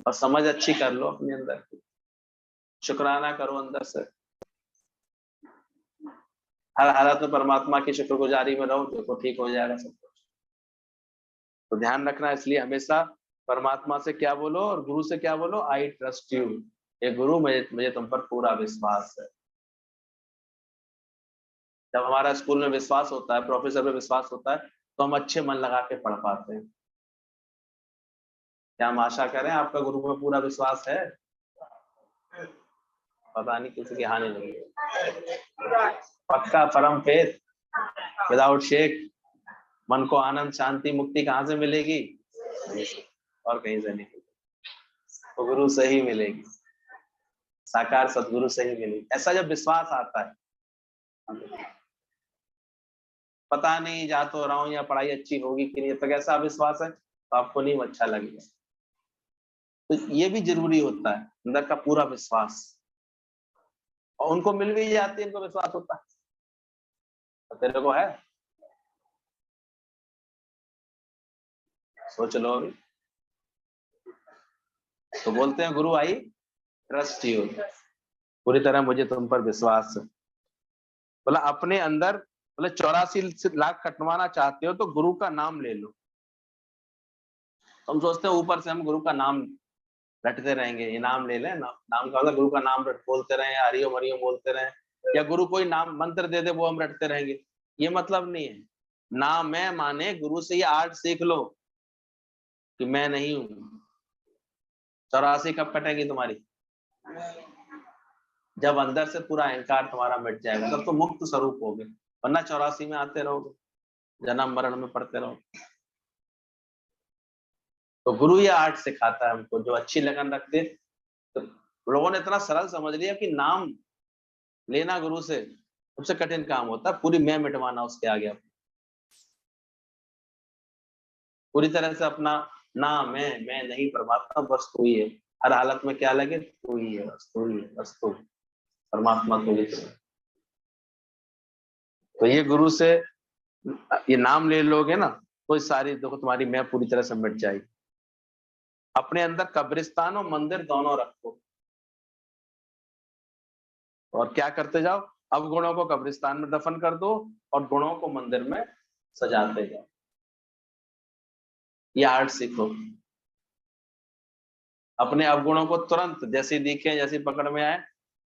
और समझ अच्छी कर लो अपने अंदर की, शुक्राना करो अंदर से, हर हालत में परमात्मा की शुक्रगुजारी में रहो, देखो ठीक हो जाएगा सब कुछ। तो ध्यान रखना, इसलिए हमेशा परमात्मा से क्या बोलो और गुरु से क्या बोलो, आई ट्रस्ट यू, ये गुरु मुझे तुम पर पूरा विश्वास है। जब हमारा स्कूल में विश्वास होता है, प्रोफेसर पे विश्वास होता है, तो हम अच्छे मन लगा के पढ़ पाते हैं। क्या हम आशा करें आपका गुरु पे पूरा विश्वास है? पता नहीं, किसी की हानि नहीं है। पक्का परम फेथ, विदाउट शेक। मन को आनंद शांति मुक्ति कहाँ से मिलेगी? और कहीं से नहीं, तो गुरु से ही मिलेगी, साकार सदगुरु से ही मिलेगी। ऐसा जब विश्वास आता है, पता नहीं जा तो रहा हूँ या पढ़ाई अच्छी होगी कि नहीं, तो कैसा विश्वास है, तो आपको नहीं अच्छा लगेगा। तो ये भी जरूरी होता है, अंदर का पूरा विश्वास। और उनको मिल भी जाती है, इनको विश्वास होता है, तो तेरे को है, सोच लो अभी। तो बोलते हैं गुरु आई ट्रस्ट यू, पूरी तरह मुझे तुम पर विश्वास है। बोला अपने अंदर, बोले 84 लाख कटवाना चाहते हो तो गुरु का नाम ले लो। हम सोचते हैं ऊपर से हम गुरु का नाम रटते रहेंगे, ये नाम ले लें, नाम का मतलब गुरु का नाम बोलते रहे, हरिओम हरिओम बोलते रहे, या गुरु कोई नाम मंत्र दे दे वो हम रटते रहेंगे, ये मतलब नहीं है। नाम मैं माने गुरु से ये आर्ट सीख लो कि मैं नहीं हूं। 84 कब कटेंगी तुम्हारी? जब अंदर से पूरा अहंकार तुम्हारा मिट जाएगा, तब तो मुक्त स्वरूप होगे, वरना 84 में आते रहोगे, जन्म मरण में पड़ते रहोगे। तो गुरु ये आर्ट सिखाता है हमको, जो अच्छी लगन रखते। तो लोगों ने इतना सरल समझ लिया कि नाम लेना गुरु से सबसे कठिन काम होता है, पूरी मैं मिटवाना उसके आगे, पूरी तरह से अपना ना मैं नहीं, परमात्मा बस तू ही है, हर हालत में क्या लगे, तू ही है, बस तू ही है, बस तू, परमात्मा तू ही है। तो ये गुरु से ये नाम ले लोगे ना, तो सारी देखो तुम्हारी मैं पूरी तरह से मिट जाएगी। अपने अंदर कब्रिस्तान और मंदिर दोनों रखो, और क्या करते जाओ, अवगुणों को कब्रिस्तान में दफन कर दो और गुणों को मंदिर में सजाते जाओ। ये आर्ट सीखो। अपने अवगुणों को तुरंत जैसे दिखे, जैसे पकड़ में आए,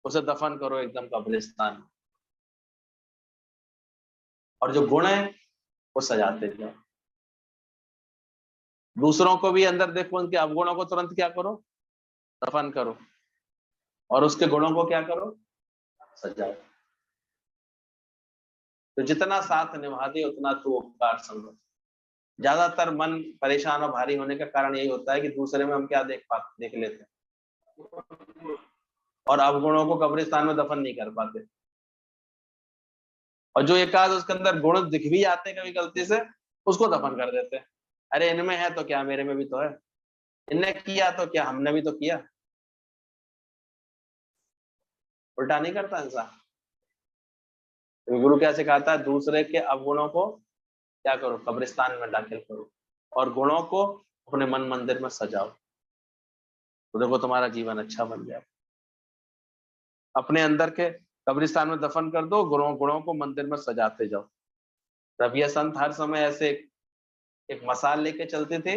उसे दफन करो एकदम कब्रिस्तान, और जो गुण है वो सजाते जाओ। दूसरों को भी अंदर देखो, उनके अवगुणों को तुरंत क्या करो, दफन करो, और उसके गुणों को क्या करो, सजाओ। तो जितना साथ निभा दे उतना तू उपकार समझो। ज्यादातर मन परेशान और भारी होने का कारण यही होता है कि दूसरे में हम क्या देख लेते हैं, और अवगुणों को कब्रिस्तान में दफन नहीं कर पाते। और जो एक आध उसके अंदर गुण दिख भी आते हैं कभी गलती से, उसको दफन कर देते हैं। अरे इनमें है तो क्या, मेरे में भी तो है, इनने किया तो क्या, हमने भी तो किया। उल्टा नहीं करता इंसान। तो गुरु क्या सिखाता है, दूसरे के अवगुणों को क्या करो, कब्रिस्तान में दाखिल करो, और गुणों को अपने मन मंदिर में सजाओ, तो देखो तुम्हारा जीवन अच्छा बन जाए। अपने अंदर के कब्रिस्तान में दफन कर दो, गुणों को मंदिर में सजाते जाओ। रबिया संत हर समय ऐसे एक मसाल लेके चलते थे,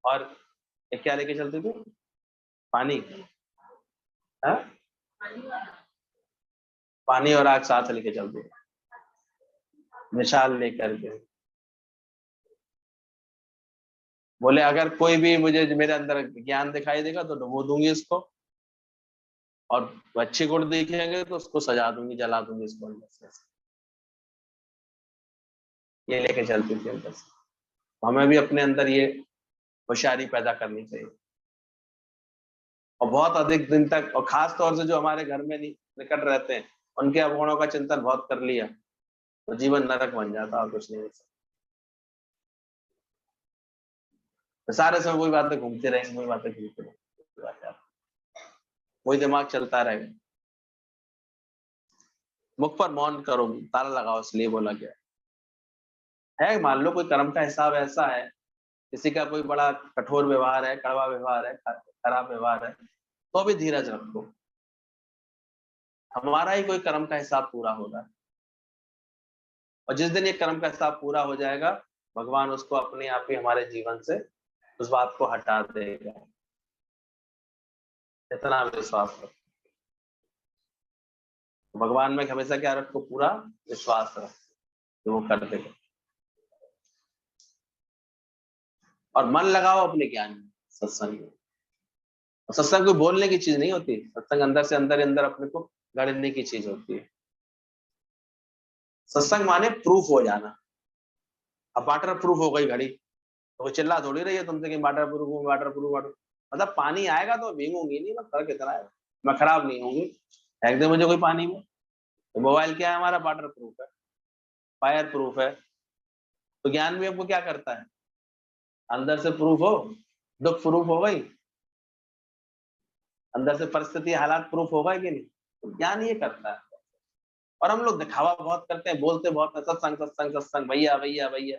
और एक क्या लेके चलते थे, पानी, है? पानी और आग साथ लेके चलते थे, मिसाल लेकर के। बोले अगर कोई भी मुझे मेरे अंदर ज्ञान दिखाई देगा तो डुबो दूंगी इसको, और अच्छे गुण दिखेंगे तो उसको सजा दूंगी, जला दूंगी इसको अंदर से। ये लेके चलती थी अंदर से। हमें भी अपने अंदर ये होशियारी पैदा करनी चाहिए, और बहुत अधिक दिन तक, और खास तौर से जो हमारे घर में निकट रहते हैं, उनके अवगुणों का चिंतन बहुत कर लिया तो जीवन नरक बन जाता, और कुछ नहीं हो सकता। तो सारे समय वही बातें घूमते रहेंगे, वही बातें घूमते रहेंगे, वही दिमाग चलता रहेगा। मुख पर मौन करो, ताला लगाओ, इसलिए बोला गया है। मान लो कोई कर्म का हिसाब ऐसा है, किसी का कोई बड़ा कठोर व्यवहार है, कड़वा व्यवहार है, खराब व्यवहार है, तो भी धीरज रखो। हमारा ही कोई कर्म का हिसाब पूरा हो रहा है, और जिस दिन ये कर्म का हिसाब पूरा हो जाएगा, भगवान उसको अपने आप ही हमारे जीवन से उस बात को हटा देगा। इतना विश्वास रखो भगवान में, हमेशा क्या रखो, पूरा विश्वास रखो कि वो कर देगा। और मन लगाओ अपने ज्ञान में, सत्संग में। सत्संग कोई बोलने की चीज नहीं होती, सत्संग अंदर से अंदर अंदर अपने को गढ़ने की चीज होती है। सत्संग माने प्रूफ हो जाना। अब वाटर प्रूफ हो गई घड़ी, तो वो चिल्ला थोड़ी रही है तुमसे कि वाटर प्रूफ हूँ, वाटर प्रूफ, वाटर, मतलब पानी आएगा तो भीगूंगी नहीं, मैं फर्क इतना है, मैं खराब नहीं होंगी, फेंक दे मुझे कोई पानी में। तो मोबाइल क्या है हमारा, वाटर प्रूफ है, फायर प्रूफ है। तो ज्ञान भी हमको क्या करता है, अंदर से प्रूफ हो, दुख प्रूफ हो गई, अंदर से परिस्थिति हालात प्रूफ होगा कि नहीं, तो ज्ञान ये करता है। और हम लोग दिखावा बहुत करते हैं, बोलते बहुत है, सत्संग सत्संग सत्संग, भैया भैया भैया,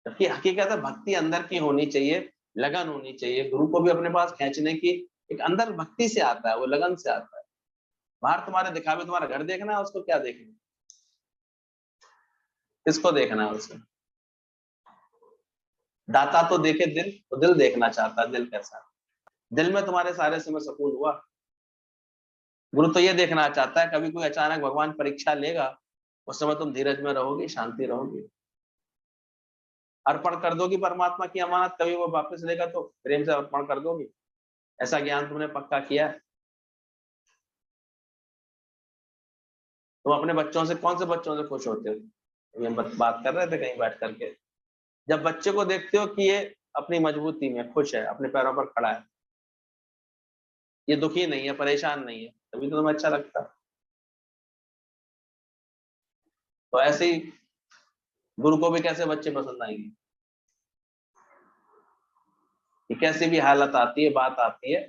जबकि हकीकत है भक्ति अंदर की होनी चाहिए, लगन होनी चाहिए। गुरु को भी अपने पास खींचने की एक अंदर भक्ति से आता है, वो लगन से आता है। बाहर तुम्हारे दिखावे, तुम्हारा घर देखना है, उसको क्या देखना, किसको देखना है उसे। दाता तो देखे दिल, तो दिल देखना चाहता है, दिल कैसा है। दिल में तुम्हारे सारे समय सुकून हुआ, गुरु तो ये देखना चाहता है, कभी कोई अचानक भगवान परीक्षा लेगा, उस समय तुम धीरज में रहोगी, शांति रहोगी, अर्पण कर दोगी परमात्मा की अमानत, कभी वो वापस लेगा तो प्रेम से अर्पण कर दोगी। ऐसा ज्ञान तुमने पक्का किया है। तुम अपने बच्चों से, कौन से बच्चों से खुश होते हो, हम बात कर रहे थे कहीं बैठ करके, जब बच्चे को देखते हो कि ये अपनी मजबूती में खुश है, अपने पैरों पर खड़ा है, ये दुखी नहीं है, परेशान नहीं है, तभी तो तुम्हें अच्छा लगता है। तो ऐसे ही गुरु को भी कैसे बच्चे पसंद आएंगे, कि कैसी भी हालत आती है, बात आती है,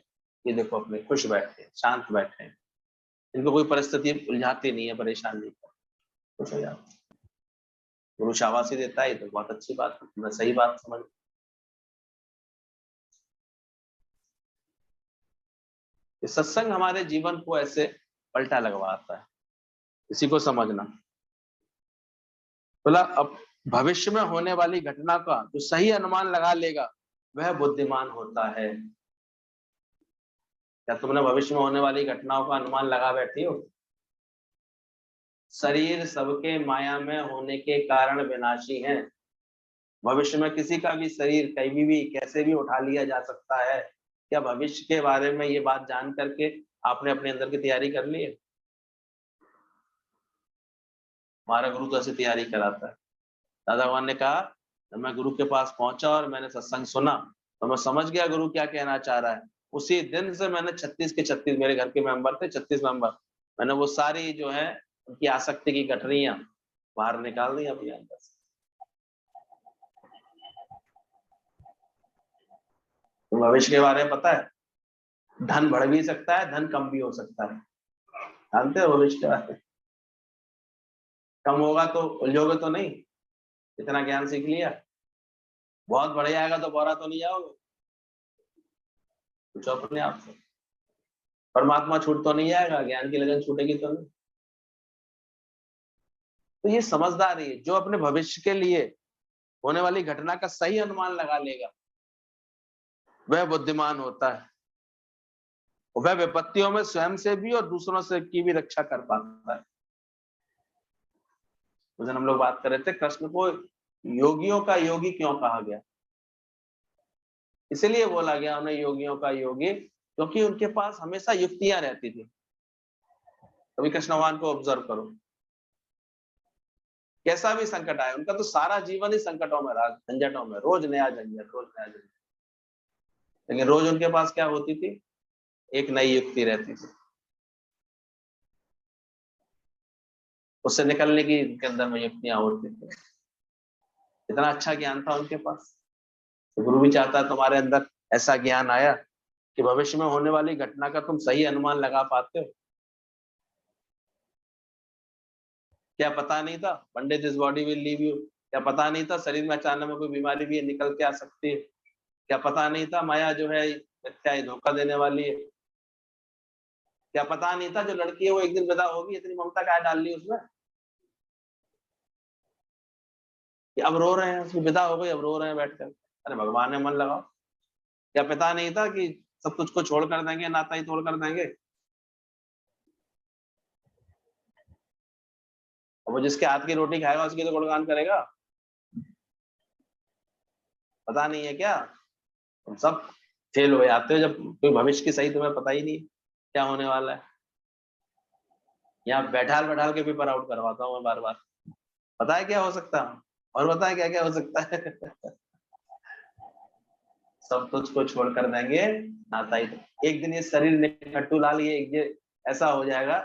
ये देखो अपने खुश बैठे हैं, शांत बैठे हैं, इनको कोई परिस्थिति उलझाती नहीं है, परेशान नहीं करती, खुश हो जाते हैं। गुरु शाबाशी देता है तो बहुत अच्छी बात है, तुमने सही बात समझ। सत्संग हमारे जीवन को ऐसे पलटा लगवाता है, इसी को समझना। बोला अब भविष्य में होने वाली घटना का जो सही अनुमान लगा लेगा, वह बुद्धिमान होता है। क्या तुमने भविष्य में होने वाली घटनाओं का अनुमान लगा बैठी हो? शरीर सबके माया में होने के कारण विनाशी है। भविष्य में किसी का भी शरीर कहीं भी कैसे भी उठा लिया जा सकता है। क्या भविष्य के बारे में ये बात जान करके आपने अपने अंदर की तैयारी कर ली है? हमारा गुरु तो ऐसी तैयारी कराता है। दादा भगवान ने कहा, जब मैं गुरु के पास पहुंचा और मैंने सत्संग सुना, तो मैं समझ गया गुरु क्या कहना चाह रहा है। उसी दिन से मैंने 36 के 36, मेरे घर के मेंबर थे 36 मेंबर, मैंने वो सारी जो है उनकी आसक्ति की गठरियां बाहर निकाल दी अपने अंदर से। तो भविष्य के बारे में पता है, धन बढ़ भी सकता है, धन कम भी हो सकता है, जानते हो भविष्य के बारे में? कम होगा तो उलझोगे तो नहीं, इतना ज्ञान सीख लिया। बहुत बढ़ जाएगा तो बोरा तो नहीं जाओगे, पूछो अपने आप से। परमात्मा छूट तो नहीं जाएगा, ज्ञान की लगन छूटेगी तो नहीं। तो ये समझदारी है, जो अपने भविष्य के लिए होने वाली घटना का सही अनुमान लगा लेगा, वह बुद्धिमान होता है। वह विपत्तियों में स्वयं से भी और दूसरों से की भी रक्षा कर पाता है। उस दिन हम लोग बात कर रहे थे, कृष्ण को योगियों का योगी क्यों कहा गया? इसलिए बोला गया उन्हें योगियों का योगी, क्योंकि उनके पास हमेशा युक्तियां रहती थी। कभी कृष्ण भगवान को ऑब्जर्व करो, कैसा भी संकट आए, उनका तो सारा जीवन ही संकटों में रहा, झंझटों में, रोज नया झंझट, रोज नया झंझट। लेकिन रोज उनके पास क्या होती थी? एक नई युक्ति रहती थी, उससे निकलने की उनके अंदर में युक्तियां होती थी। इतना अच्छा ज्ञान था उनके पास। तो गुरु भी चाहता है तुम्हारे अंदर ऐसा ज्ञान आया कि भविष्य में होने वाली घटना का तुम सही अनुमान लगा पाते हो? क्या पता नहीं था pandit this body will leave you? क्या पता नहीं था शरीर में अचानक में कोई बीमारी भी निकल के आ सकती है? क्या पता नहीं था माया जो है मिथ्या है, धोखा देने वाली है? क्या पता नहीं था जो लड़की है वो एक दिन विदा होगी? इतनी ममता क्या डाल ली उसमें कि अब रो रहे हैं, उसकी विदा हो गई, अब रो रहे हैं बैठकर। अरे भगवान ने मन लगाओ। क्या पता नहीं था कि सब तुझको छोड़ कर देंगे, नाता ही तोड़ कर देंगे? और वो जिसके हाथ की रोटी खाएगा उसकी तो गुणगान करेगा। पता नहीं है क्या? तुम सब फेल हो जाते हो जब कोई भविष्य की सही तुम्हें पता ही नहीं क्या होने वाला है। यहाँ बैठाल बैठाल के पेपर आउट करवाता हूँ मैं बार बार। पता है क्या हो सकता है और पता है क्या क्या हो सकता है? सब तुझको छोड़ कर देंगे, नाता ही तो। एक दिन ये शरीर ने खट्टू लाल ये ऐसा हो जाएगा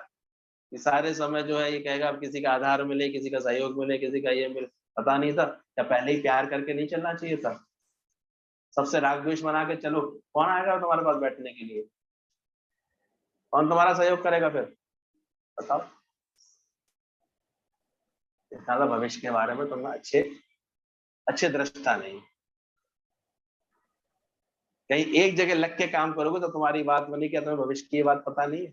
कि सारे समय जो है ये कहेगा अब किसी का आधार मिले, किसी का सहयोग मिले, किसी का ये मिले। पता नहीं था क्या पहले ही प्यार करके नहीं चलना चाहिए था? सबसे राग द्वेष बना के चलो, कौन आएगा तुम्हारे पास बैठने के लिए? कौन तुम्हारा सहयोग करेगा फिर? बताओ। ज्यादा भविष्य के बारे में तुम अच्छे अच्छे दृष्टा नहीं। कहीं एक जगह लग के काम करोगे तो तुम्हारी बात बनी, क्या तुम्हें भविष्य की ये बात पता नहीं है?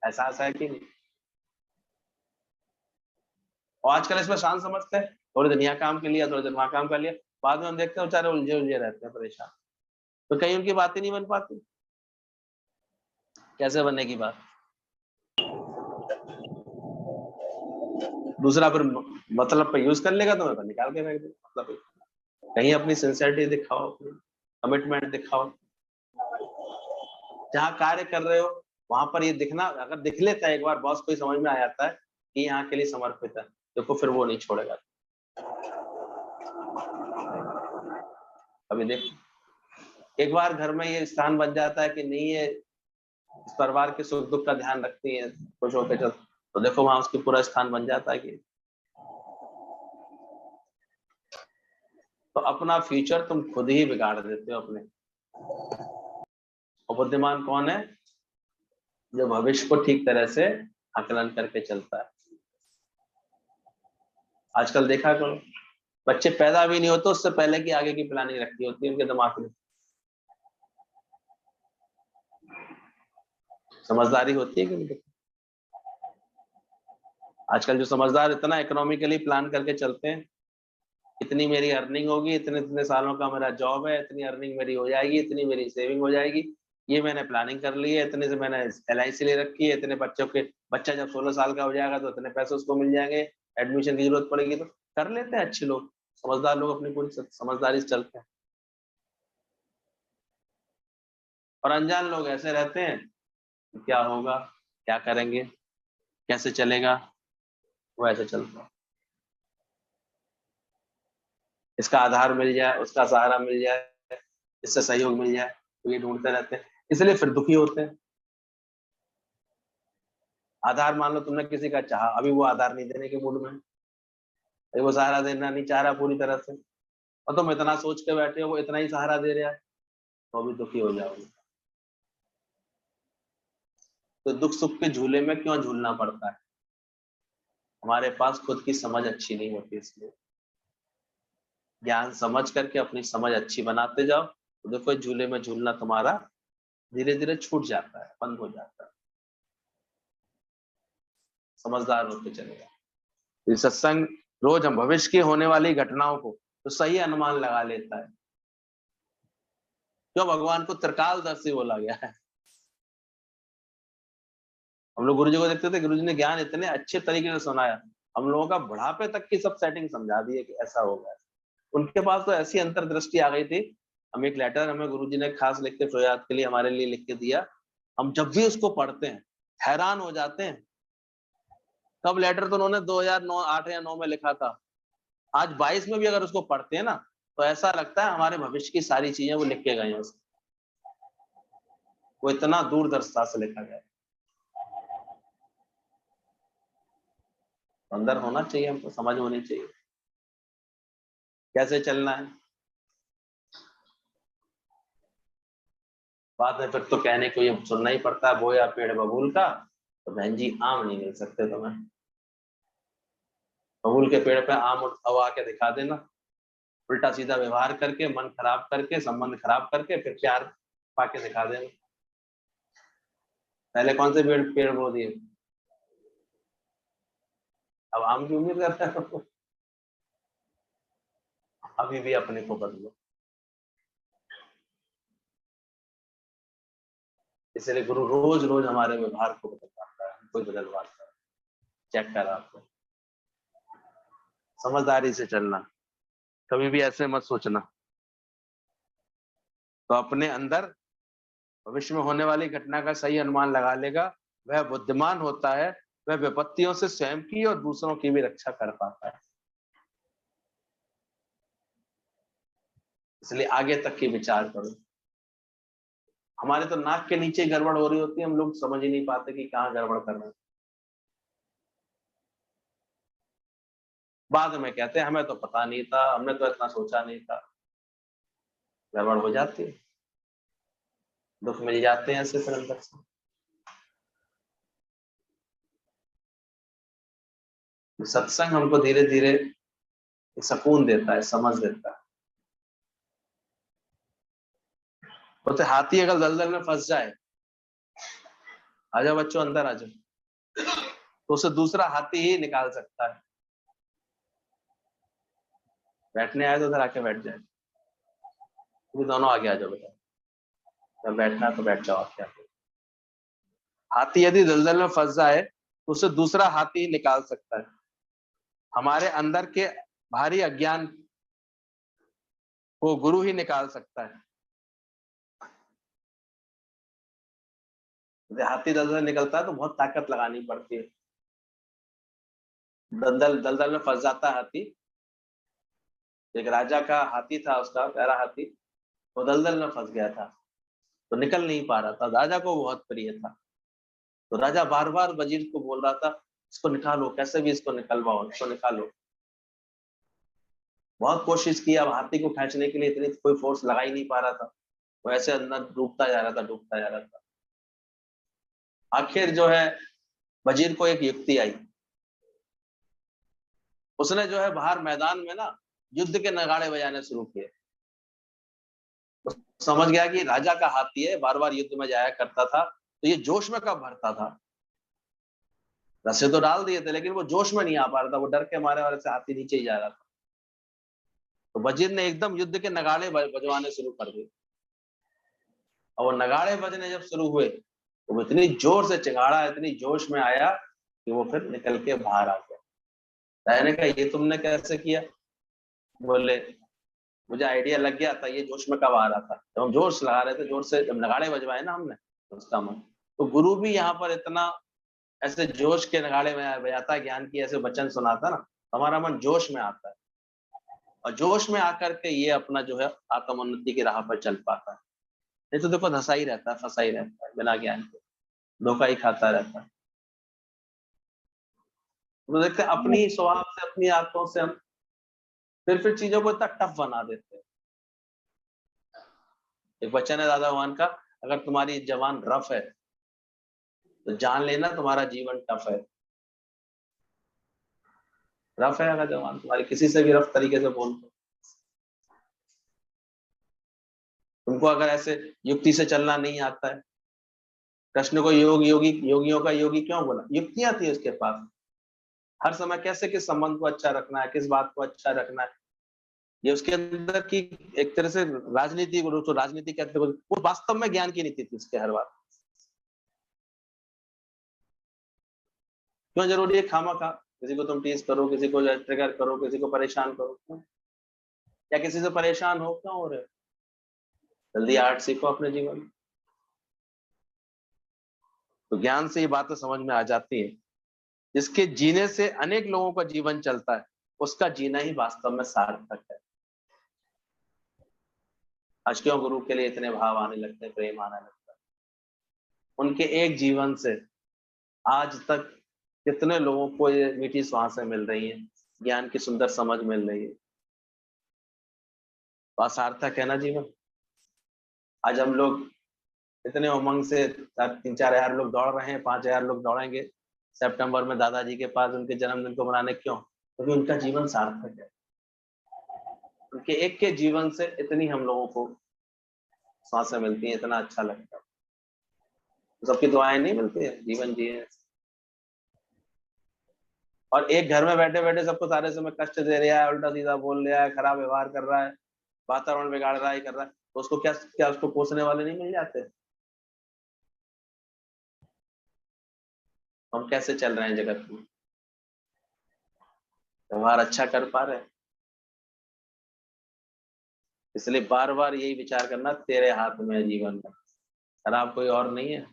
एहसास है कि नहीं? और आजकल इसमें शांत समझते हैं, थोड़ी दिन यहाँ काम के लिए, थोड़ी दिन वहां काम कर लिया, बाद में हम देखते हैं बेचारे उलझे उलझे रहते हैं, परेशान। तो कहीं उनकी बात ही नहीं बन पाती। कैसे बनेगी बात? दूसरा फिर मतलब पे यूज कर लेगा तो मैं निकाल के रख दूंगा। मतलब कहीं अपनी सिंसियरिटी दिखाओ, अपनी कमिटमेंट दिखाओ। जहाँ कार्य कर रहे हो वहां पर ये दिखना, अगर दिख लेता है एक बार बॉस को ही समझ में आ जाता है कि यहाँ के लिए समर्पित है, देखो फिर वो नहीं छोड़ेगा। अभी देखो एक बार घर में ये स्थान बन जाता है कि नहीं ये इस परिवार के सुख दुख का ध्यान रखती है, खुश होकर चल, तो देखो वहां उसकी पूरा स्थान बन जाता है कि तो अपना फ्यूचर तुम खुद ही बिगाड़ देते हो अपने। और बुद्धिमान कौन है? जो भविष्य को ठीक तरह से आकलन करके चलता है। आजकल देखा करो बच्चे पैदा भी नहीं होते उससे पहले की आगे की प्लानिंग रखी होती है उनके दिमाग में। समझदारी होती है कि नहीं? आजकल जो समझदार इतना इकोनॉमिकली प्लान करके चलते हैं, इतनी मेरी अर्निंग होगी, इतने इतने सालों का मेरा जॉब है, इतनी अर्निंग मेरी हो जाएगी, इतनी मेरी सेविंग हो जाएगी, ये मैंने प्लानिंग कर ली है, इतने से मैंने LIC ले रखी है, इतने बच्चों के बच्चा जब 16 साल का हो जाएगा तो इतने पैसे उसको मिल जाएंगे, एडमिशन की जरूरत पड़ेगी तो कर लेते हैं। अच्छे लोग समझदार लोग अपनी पूरी समझदारी से चलते हैं। और अनजान लोग ऐसे रहते हैं क्या होगा, क्या करेंगे, कैसे चलेगा, वो ऐसे चलता है। इसका आधार मिल जाए, उसका सहारा मिल जाए, इससे सहयोग मिल जाए, तो ये ढूंढते रहते हैं, इसलिए फिर दुखी होते हैं। आधार मान लो तुमने किसी का चाहा, अभी वो आधार नहीं देने के मूड में है, अभी वो सहारा देना नहीं चाह रहा पूरी तरह से, और तुम इतना सोच के बैठे हो वो इतना ही सहारा दे रहा है, तो भी दुखी हो जाओगे। तो दुख सुख के झूले में क्यों झूलना पड़ता है? हमारे पास खुद की समझ अच्छी नहीं होती, इसलिए ज्ञान समझ करके अपनी समझ अच्छी बनाते जाओ, तो देखो झूले में झूलना तुम्हारा धीरे धीरे छूट जाता है, बंद हो जाता है। समझदार होते चलेगा। ये सत्संग रोज हम भविष्य की होने वाली घटनाओं को तो सही अनुमान लगा लेता है। क्यों भगवान को त्रिकालदर्शी बोला गया है? हम लोग गुरु जी को देखते थे, गुरु जी ने ज्ञान इतने अच्छे तरीके से सुनाया, हम लोगों का बुढ़ापे तक की सब सेटिंग समझा दी है कि ऐसा होगा। उनके पास तो ऐसी अंतर्दृष्टि आ गई थी। हम एक लेटर हमें गुरु जी ने खास लिख के फिरोयाद के लिए हमारे लिए लिख के दिया, हम जब भी उसको पढ़ते हैं हैरान हो जाते हैं। तब लेटर तो उन्होंने 2009 8 या 9 में लिखा था, आज 22 में भी अगर उसको पढ़ते हैं ना तो ऐसा लगता है हमारे भविष्य की सारी चीजें वो लिख के गए हैं उसमें। वो इतना दूरदर्शिता से लिखा गया है। अंदर होना चाहिए, हमको समझ होनी चाहिए कैसे चलना है। बाद में फिर तो कहने को ये सुनना ही पड़ता है, बोया पेड़ बबूल का, तो बहन जी आम नहीं मिल सकते तुम्हें। बबूल के पेड़ पे आम अब आके दिखा देना, उल्टा सीधा व्यवहार करके, मन खराब करके, संबंध खराब करके, फिर प्यार पाके दिखा देना। पहले कौन से पेड़ पेड़ बो दिए, अब आम की उम्मीद करते हैं। अभी भी अपने को बदलो। इसलिए गुरु रोज रोज हमारे व्यवहार को बदलवाता है, कोई बदलवाता है। चेक कर आपको, समझदारी से चलना, कभी भी ऐसे मत सोचना। तो अपने अंदर भविष्य में होने वाली घटना का सही अनुमान लगा लेगा, वह बुद्धिमान होता है, वह विपत्तियों से स्वयं की और दूसरों की भी रक्षा कर पाता है। इसलिए आगे तक की विचार करो। हमारे तो नाक के नीचे गड़बड़ हो रही होती है, हम लोग समझ ही नहीं पाते कि कहाँ गड़बड़ कर रहे हैं। बाद में कहते हैं हमें तो पता नहीं था, हमने तो इतना सोचा नहीं था। गड़बड़ हो जाती है, दुख मिल जाते हैं ऐसे फिर अंदर से। सत्संग हमको धीरे धीरे सुकून देता है, समझ देता है। बोलते हाथी अगर दलदल में फंस जाए, आजा बच्चों अंदर आ जाओ, तो उसे दूसरा हाथी ही निकाल सकता है। बैठने आए तो उधर आके बैठ जाए, तो दोनों आगे आ जाओ बेटा, जब बैठना है तो बैठ जाओ आके आके। हाथी यदि दलदल में फंस जाए तो उसे दूसरा हाथी ही निकाल सकता है। हमारे अंदर के भारी अज्ञान को गुरु ही निकाल सकता है। हाथी दलदल निकलता है तो बहुत ताकत लगानी पड़ती है। दलदल दलदल में फंस जाता है हाथी। एक राजा का हाथी था, उसका प्यारा हाथी, वो दलदल में फंस गया था, तो निकल नहीं पा रहा था। राजा को बहुत प्रिय था, तो राजा बार बार वजीर को बोल रहा था इसको निकालो, कैसे भी इसको निकलवाओ, इसको निकालो। बहुत कोशिश की, अब हाथी को खींचने के लिए इतनी कोई फोर्स लगा ही नहीं पा रहा था, वो ऐसे अंदर डूबता जा रहा था, डूबता जा रहा था। आखिर जो है वजीर को एक युक्ति आई। उसने जो है बाहर मैदान में ना युद्ध के नगाड़े बजाने शुरू किए। समझ गया कि राजा का हाथी है, बार बार युद्ध में जाया करता था, तो ये जोश में कब भरता था। रस्से तो डाल दिए थे लेकिन वो जोश में नहीं आ पा रहा था, वो डर के मारे वाले से हाथी नीचे ही जा रहा था। तो वजीर ने एकदम युद्ध के नगाड़े बजवाने शुरू कर दिए, और वो नगाड़े बजने जब शुरू हुए तो वो इतनी जोर से चिंगाड़ा, इतनी जोश में आया कि वो फिर निकल के बाहर आ गया। मैंने कहा ये तुमने कैसे किया। बोले मुझे आइडिया लग गया था, ये जोश में कब आ रहा था, जब हम जोश लगा रहे थे, जोर से जब नगाड़े बजवाए ना हमने, तो उसका मन। तो गुरु भी यहाँ पर इतना ऐसे जोश के नगाड़े में बजाता है, ज्ञान की ऐसे वचन सुनाता ना, हमारा मन जोश में आता है, और जोश में आकर के ये अपना जो है आत्मोन्नति की राह पर चल पाता है। नहीं तो देखो धसा ही रहता है, फंसा ही रहता है, बिना ज्ञान के धोखा ही खाता रहता है। तो देखते हैं अपनी स्वभाव से, अपनी आदतों से हम फिर चीजों को इतना टफ बना देते हैं। एक वचन है दादा भगवान का, अगर तुम्हारी जबान रफ है तो जान लेना तुम्हारा जीवन टफ है। रफ है अगर जबान तुम्हारी, किसी से भी रफ तरीके से बोल दो। तुमको अगर ऐसे युक्ति से चलना नहीं आता है, कृष्ण को योगियों का योगी क्यों बोला, युक्तियां थी उसके पास। हर समय कैसे किस संबंध को अच्छा रखना है, किस बात को अच्छा रखना है, ये उसके अंदर की एक तरह से राजनीति, तो राजनीति कहते हैं, वो वास्तव में ज्ञान की नीति थी उसके हर बात। क्यों जरूरी है खामा खा किसी को तुम टीज करो, किसी को ट्रिगर करो, किसी को परेशान करो, क्यों? या किसी से परेशान हो क्यों हो रहे हो? जल्दी आर्ट सीखो अपने जीवन में। तो ज्ञान से ये बातें समझ में आ जाती है। जिसके जीने से अनेक लोगों का जीवन चलता है, उसका जीना ही वास्तव में सार्थक है। आज क्यों गुरु के लिए इतने भाव आने लगते हैं, प्रेम आने लगता है। उनके एक जीवन से आज तक कितने लोगों को ये मीठी श्वासें मिल रही हैं, ज्ञान की सुंदर समझ मिल रही है। तो सार्थक है ना जीवन। आज हम लोग इतने उमंग से 3-4 हजार लोग दौड़ रहे हैं, 5,000 लोग दौड़ेंगे सितंबर में दादाजी के पास उनके जन्मदिन को मनाने। क्यों? क्योंकि उनका जीवन सार्थक है। उनके एक के जीवन से इतनी हम लोगों को सांसें मिलती हैं, इतना अच्छा लगता है। सबकी दुआएं नहीं मिलती है जीवन जिए। और एक घर में बैठे बैठे सबको सारे समय कष्ट दे रहा है, उल्टा सीधा बोल रहा है, खराब व्यवहार कर रहा है, वातावरण बिगाड़ रहा है, कर रहा है, तो उसको क्या उसको पोसने वाले नहीं मिल जाते? हम कैसे चल रहे हैं जगत में? व्यवहार अच्छा कर पा रहे हैं? इसलिए बार बार यही विचार करना, तेरे हाथ में है जीवन में, खराब कोई और नहीं है।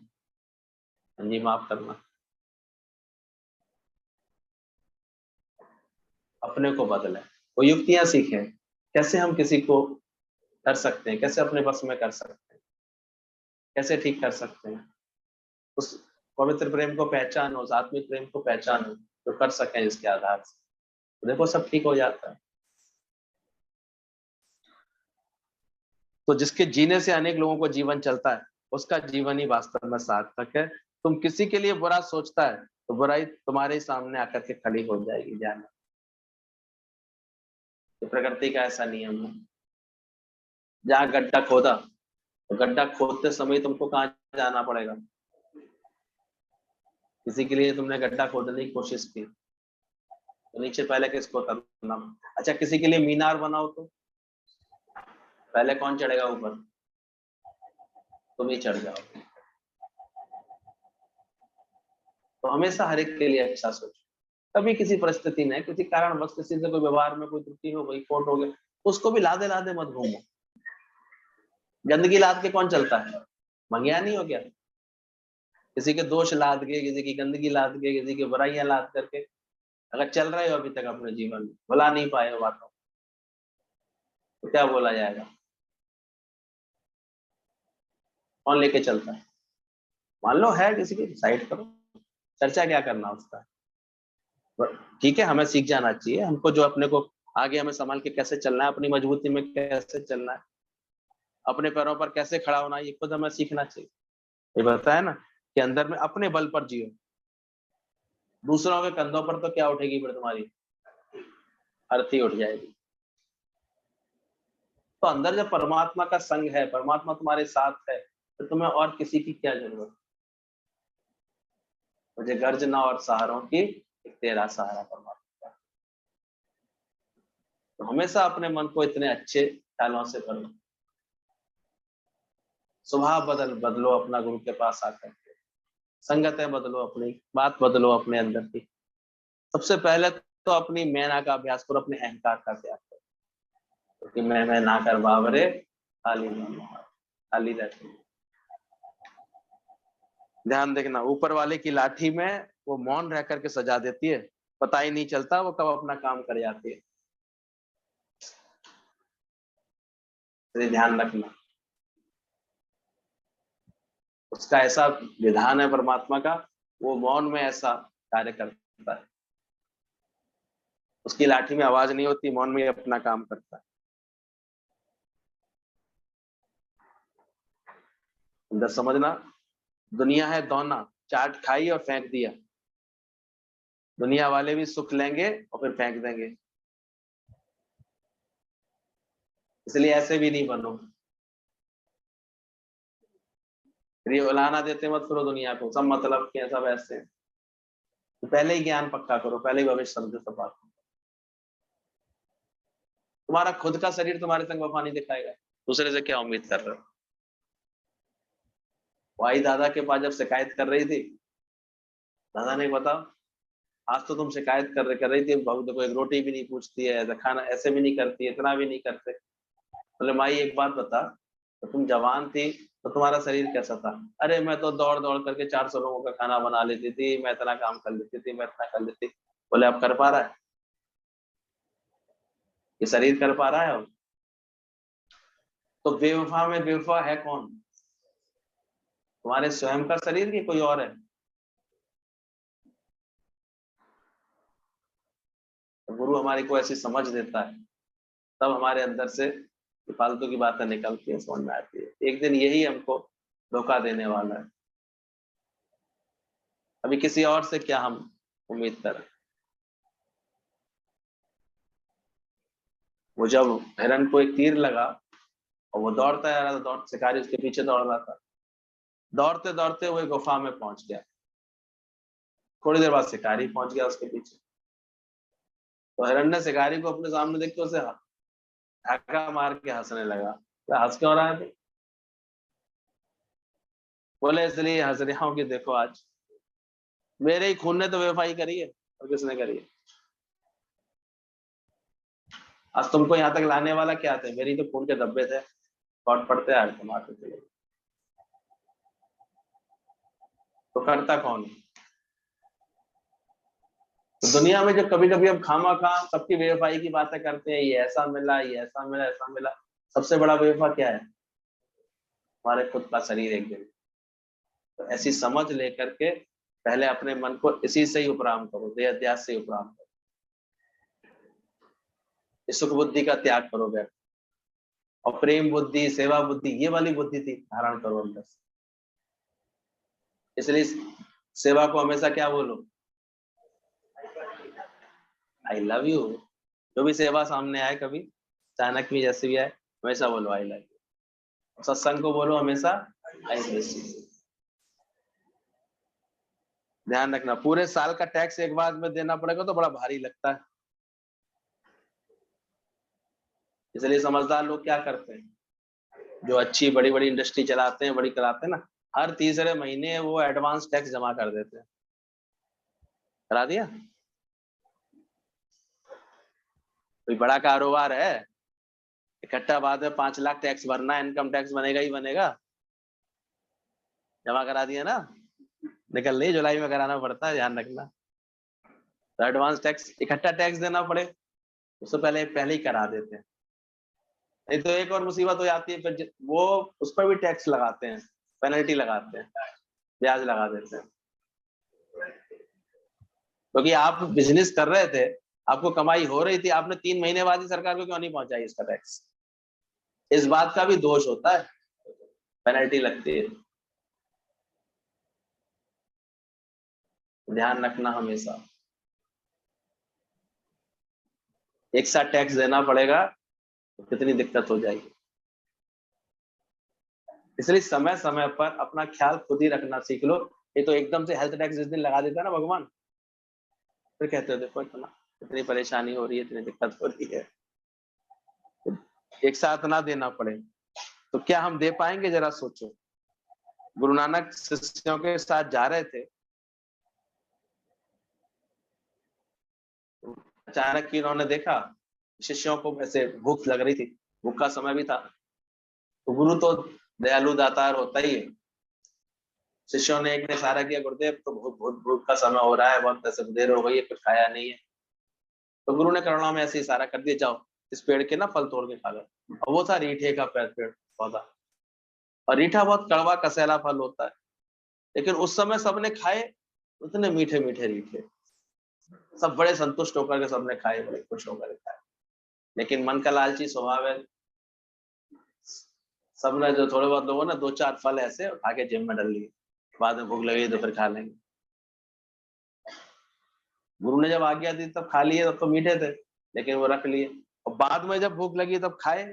जी माफ करना, अपने को बदले, वो युक्तियां सीखें, कैसे हम किसी को कर सकते हैं, कैसे अपने बस में कर सकते हैं, कैसे ठीक कर सकते हैं। उस पवित्र प्रेम को पहचानो, उस आत्मिक प्रेम को पहचानो, जो कर सकें इसके आधार से, तो देखो सब ठीक हो जाता है। तो जिसके जीने से अनेक लोगों को जीवन चलता है, उसका जीवन ही वास्तव में सार्थक है। तुम किसी के लिए बुरा सोचता है तो बुराई तुम्हारे सामने आकर के खड़ी हो जाएगी, जाना। तो प्रकृति का ऐसा नियम है। जहाँ गड्ढा खोदा, तो गड्ढा खोदते समय तुमको कहाँ जाना पड़ेगा? किसी के लिए तुमने गड्ढा खोदने की कोशिश की तो नीचे पहले किसको उतरना? अच्छा, किसी के लिए मीनार बनाओ तो पहले कौन चढ़ेगा ऊपर? तुम ही चढ़ जाओ। तो हमेशा हर एक के लिए अच्छा सोचो। कभी किसी परिस्थिति में, किसी कारण बस किसी से कोई व्यवहार में कोई त्रुटि हो गई, खोट हो गई, उसको भी लादे लादे मत घूमो। गंदगी लाद के कौन चलता है? मंगिया नहीं हो गया? किसी के दोष लाद के, किसी की गंदगी लाद के, किसी की बुराइयां लाद करके अगर चल रहे हो अभी तक अपने जीवन में, भुला नहीं पाए हो बातों, तो क्या बोला जाएगा? कौन लेके चलता है? मान लो है किसी की, साइड करो, चर्चा क्या करना उसका। ठीक है, हमें सीख जाना चाहिए, हमको जो अपने को आगे हमें संभाल के कैसे चलना है, अपनी मजबूती में कैसे चलना है, अपने पैरों पर कैसे खड़ा होना है, ये खुद हमें सीखना चाहिए। ये बताया ना कि अंदर में अपने बल पर जियो, दूसरों के कंधों पर तो क्या उठेगी फिर तुम्हारी? अर्थी उठ जाएगी। तो अंदर जब परमात्मा का संग है, परमात्मा तुम्हारे साथ है, तो तुम्हें और किसी की क्या जरूरत? मुझे गर्जना और सहारों की, एक तेरा सहारा परमात्मा। तो हमेशा अपने मन को इतने अच्छे ख्यालों से भरो। स्वभाव बदलो अपना गुरु के पास आकर के, संगतें बदलो, अपनी बात बदलो अपने अंदर की। सबसे पहले तो अपनी मैना का अभ्यास करो, अपने अहंकार का त्याग करो, क्योंकि मैं ना कर बावरे खाली खाली रहते। ध्यान देखना, ऊपर वाले की लाठी में वो मौन रह करके सजा देती है, पता ही नहीं चलता वो कब अपना काम कर जाती है। तो ध्यान रखना, उसका ऐसा विधान है परमात्मा का, वो मौन में ऐसा कार्य करता है। उसकी लाठी में आवाज नहीं होती, मौन में अपना काम करता है। अंदर समझना, दुनिया है दौना, चाट खाई और फेंक दिया। दुनिया वाले भी सुख लेंगे और फिर फेंक देंगे, इसलिए ऐसे भी नहीं बनो। फिर ये उलाहना देते मत करो दुनिया को, सब मतलब के सब ऐसे हैं। तो पहले ही ज्ञान पक्का करो, पहले ही भविष्य समझो, सब बात। तुम्हारा खुद का शरीर तुम्हारे संग वफा नहीं दिखाएगा, दूसरे से क्या उम्मीद कर रहे हो? भाई दादा के पास जब शिकायत कर रही थी, दादा ने बताओ, आज तो तुम शिकायत कर रही थी, बहू देखो एक रोटी भी नहीं पूछती है, खाना ऐसे भी नहीं करती, इतना भी नहीं करते। बोले माई एक बात बता, तो तुम जवान थी तो तुम्हारा शरीर कैसा था? अरे मैं तो दौड़ दौड़ करके 400 लोगों का खाना बना लेती थी, मैं इतना काम कर लेती थी, मैं इतना कर लेती। बोले अब कर पा रहा है? ये शरीर कर पा रहा है अब? तो बेवफा में बेवफा है कौन? तुम्हारे स्वयं का शरीर की कोई और है? तो गुरु हमारे को ऐसी समझ देता है, तब हमारे अंदर से फालतू की बातें निकलती है, समझ में आती है। एक दिन यही हमको धोखा देने वाला है। अभी किसी और से क्या हम उम्मीद करें। वो जब हिरन को एक तीर लगा और वो दौड़ता जा रहा था, दौड़ शिकारी उसके पीछे दौड़ रहा था, दौड़ते दौड़ते वो एक गुफा में पहुंच गया। थोड़ी देर बाद शिकारी पहुंच गया उसके पीछे। तो हिरन ने शिकारी को अपने सामने देख के उसे धक्का मार के हंसने लगा। तो हंस क्यों रहा है तू? बोले इसलिए हंस रहा हूं कि देखो आज मेरे ही खून ने तो बेवफाई करी है, और किसने करी है? आज तुमको यहाँ तक लाने वाला क्या थे? मेरी तो खून के धब्बे थे, कौट पड़ते आज तुम आते चले। तो करता कौन है? तो दुनिया में जो कभी कभी हम खामा खा सबकी बेवफाई की बातें करते हैं, ये ऐसा मिला, ये ऐसा मिला, ऐसा मिला, सबसे बड़ा बेवफा क्या है? हमारे खुद का शरीर एक दिन। तो ऐसी समझ लेकर के पहले अपने मन को इसी से ही उपराम करो, देह अध्यास से ही उपराम करो, इस सुख बुद्धि का त्याग करोगे और प्रेम बुद्धि, सेवा बुद्धि, ये वाली बुद्धि थी धारण करो अंदर से। इसलिए सेवा को हमेशा क्या बोलो? I love you. जो भी सेवा सामने आए, कभी अचानक भी जैसे भी आए, हमेशा बोलो आई लव यू। सत्संग को बोलो हमेशा आई मिस यू। ध्यान रखना, पूरे साल का टैक्स एक बार में देना पड़ेगा तो बड़ा भारी लगता है। इसलिए समझदार लोग क्या करते हैं, जो अच्छी बड़ी बड़ी इंडस्ट्री चलाते हैं, बड़ी कराते हैं ना, हर तीसरे महीने वो एडवांस टैक्स जमा कर देते हैं। करा दिया? कोई बड़ा कारोबार है, इकट्ठा बाद में 5 लाख टैक्स भरना है, इनकम टैक्स बनेगा ही बनेगा। जमा करा दिया ना, निकल नहीं, जुलाई में कराना पड़ता है, ध्यान रखना। तो एडवांस टैक्स, इकट्ठा टैक्स देना पड़े उससे पहले पहले ही करा देते हैं। नहीं तो एक और मुसीबत हो जाती है, फिर वो उस पर भी टैक्स लगाते हैं, पेनल्टी लगाते हैं, ब्याज लगा देते हैं। क्योंकि आप बिजनेस कर रहे थे, आपको कमाई हो रही थी, आपने 3 महीने बाद ही सरकार को क्यों नहीं पहुंचाई इसका टैक्स? इस बात का भी दोष होता है, पेनल्टी लगती है। ध्यान रखना हमेशा, एक साथ टैक्स देना पड़ेगा तो कितनी दिक्कत हो जाएगी। इसलिए समय समय पर अपना ख्याल खुद ही रखना सीख लो। ये तो एकदम से हेल्थ टैक्स जिस दिन लगा देता है ना भगवान, फिर कहते हो देखो इतना, इतनी परेशानी हो रही है, इतनी दिक्कत हो रही है, एक साथ ना देना पड़े तो क्या हम दे पाएंगे? जरा सोचो। गुरु नानक शिष्यों के साथ जा रहे थे, अचानक ही उन्होंने देखा शिष्यों को ऐसे भूख लग रही थी, भूख का समय भी था। तो गुरु तो दयालु दातार होता ही है। शिष्यों ने एक ने इशारा किया, गुरुदेव तो बहुत बहुत भूख का समय हो रहा है, बहुत ऐसे देर हो गई है, कुछ खाया नहीं है। तो गुरु ने करुणा में ऐसे इशारा कर दिया, जाओ इस पेड़ के ना फल तोड़ के खा लो। और वो था रीठे का पेड़ पौधा, और रीठा बहुत कड़वा कसैला फल होता है, लेकिन उस समय सबने खाए, उतने मीठे मीठे रीठे, सब बड़े संतुष्ट होकर के सबने खाए, बड़े खुश होकर खाए। लेकिन मन का लालची स्वभाव है, सबने जो थोड़े बहुत लोगों ने 2-4 फल ऐसे उठा के जेब में डाल लिए, बाद में भूख लगी तो फिर खा लेंगे। गुरु ने जब आज्ञा दी तब खा लिए, तब तो मीठे थे, लेकिन वो रख लिए। और बाद में जब भूख लगी तब खाए,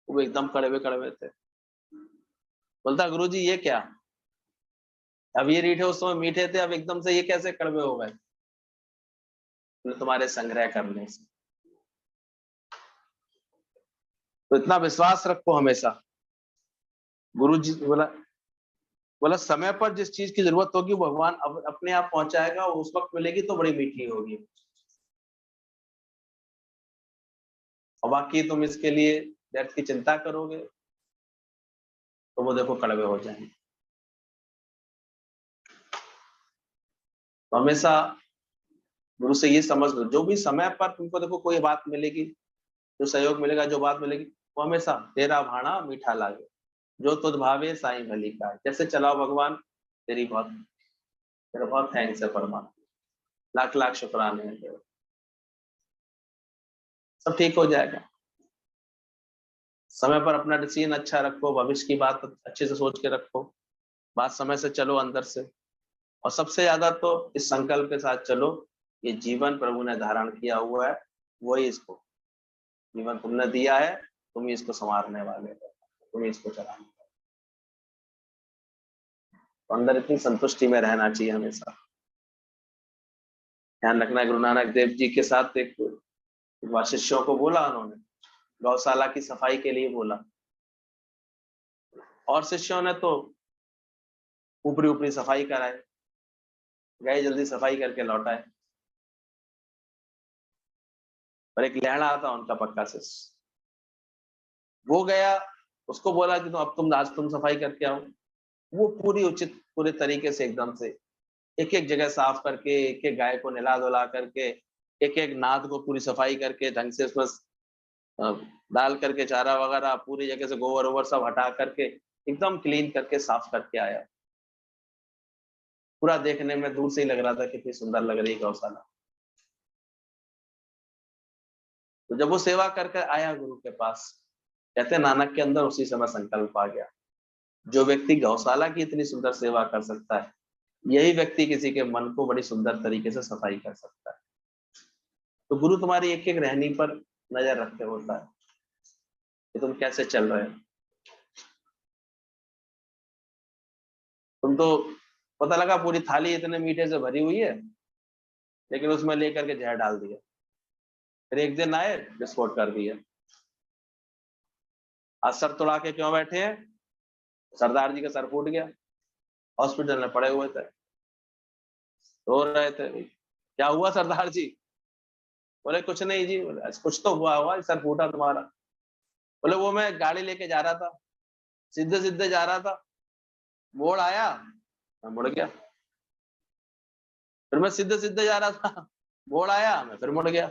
वो एकदम कड़वे कड़वे थे। बोलता गुरु जी ये क्या, अब ये रीठे उस समय मीठे थे, अब एकदम से ये कैसे कड़वे हो गए? तुम्हारे संग्रह करने से। तो इतना विश्वास रखो हमेशा। गुरु जी बोला, समय पर जिस चीज की जरूरत होगी भगवान अपने आप पहुंचाएगा, उस वक्त मिलेगी तो बड़ी मीठी होगी, और बाकी तुम इसके लिए व्यर्थ की चिंता करोगे तो वो देखो कड़वे हो जाएंगे। तो हमेशा गुरु से ये समझ लो, जो भी समय पर तुमको देखो कोई बात मिलेगी, जो सहयोग मिलेगा, जो बात मिलेगी, वो हमेशा तेरा भाणा मीठा लागे, जो तुझ भावे साईं भली का। जैसे चलाओ भगवान, तेरी बहुत तेरा बहुत थैंक्स है परमात्मा, लाख लाख शुक्राने हैं तेरे। सब ठीक हो जाएगा। समय पर अपना डिसीजन अच्छा रखो, भविष्य की बात अच्छे से सोच के रखो, बात समय से चलो अंदर से, और सबसे ज्यादा तो इस संकल्प के साथ चलो, ये जीवन प्रभु ने धारण किया हुआ है, वही इसको जीवन तुमने दिया है, तुम ही इसको संवारने वाले हो, तुम ही इसको चलाने वाले हो। तो अंदर इतनी संतुष्टि में रहना चाहिए हमेशा। ध्यान रखना, गुरु नानक देव जी के साथ एक बार शिष्यों को बोला उन्होंने, गौशाला की सफाई के लिए बोला, और शिष्यों ने तो ऊपरी ऊपरी सफाई कराई, गए जल्दी सफाई करके लौटाए। और एक लहड़ा था उनका पक्का शिष्य, वो गया, उसको बोला कि आज तुम सफाई करके आओ। वो पूरी उचित पूरे तरीके से एकदम से एक एक जगह साफ करके, एक एक गाय को नहला धुला करके, एक एक नाद को पूरी सफाई करके ढंग से उसमें डाल करके चारा वगैरह पूरी जगह से गोबर वोबर सब हटा करके एकदम क्लीन करके साफ करके आया। पूरा देखने में दूर से ही लग रहा था कितनी सुंदर लग रही गौशाला। तो जब वो सेवा करके आया गुरु के पास, कहते नानक के अंदर उसी समय संकल्प आ गया, जो व्यक्ति गौशाला की इतनी सुंदर सेवा कर सकता है, यही व्यक्ति किसी के मन को बड़ी सुंदर तरीके से सफाई कर सकता है। तो गुरु तुम्हारी एक एक रहनी पर नजर रखते होता है कि तुम कैसे चल रहे हो। तुम तो पता लगा पूरी थाली इतने मीठे से भरी हुई है, लेकिन उसमें लेकर के जहर डाल दिया। फिर एक दिन आए, विस्फोट कर दिया। आज सर तुड़ा के क्यों बैठे हैं? सरदार जी का सर फूट गया, हॉस्पिटल में पड़े हुए थे, रो रहे थे, क्या हुआ सरदार जी? बोले कुछ नहीं जी। बोले कुछ तो हुआ होगा, सर फूटा तुम्हारा। बोले वो मैं गाड़ी लेके जा रहा था, सीधे सीधे जा रहा था, मोड़ आया, मैं मुड़ गया। फिर मैं सीधे सीधे जा रहा था, मोड़ आया, मैं फिर मुड़ गया।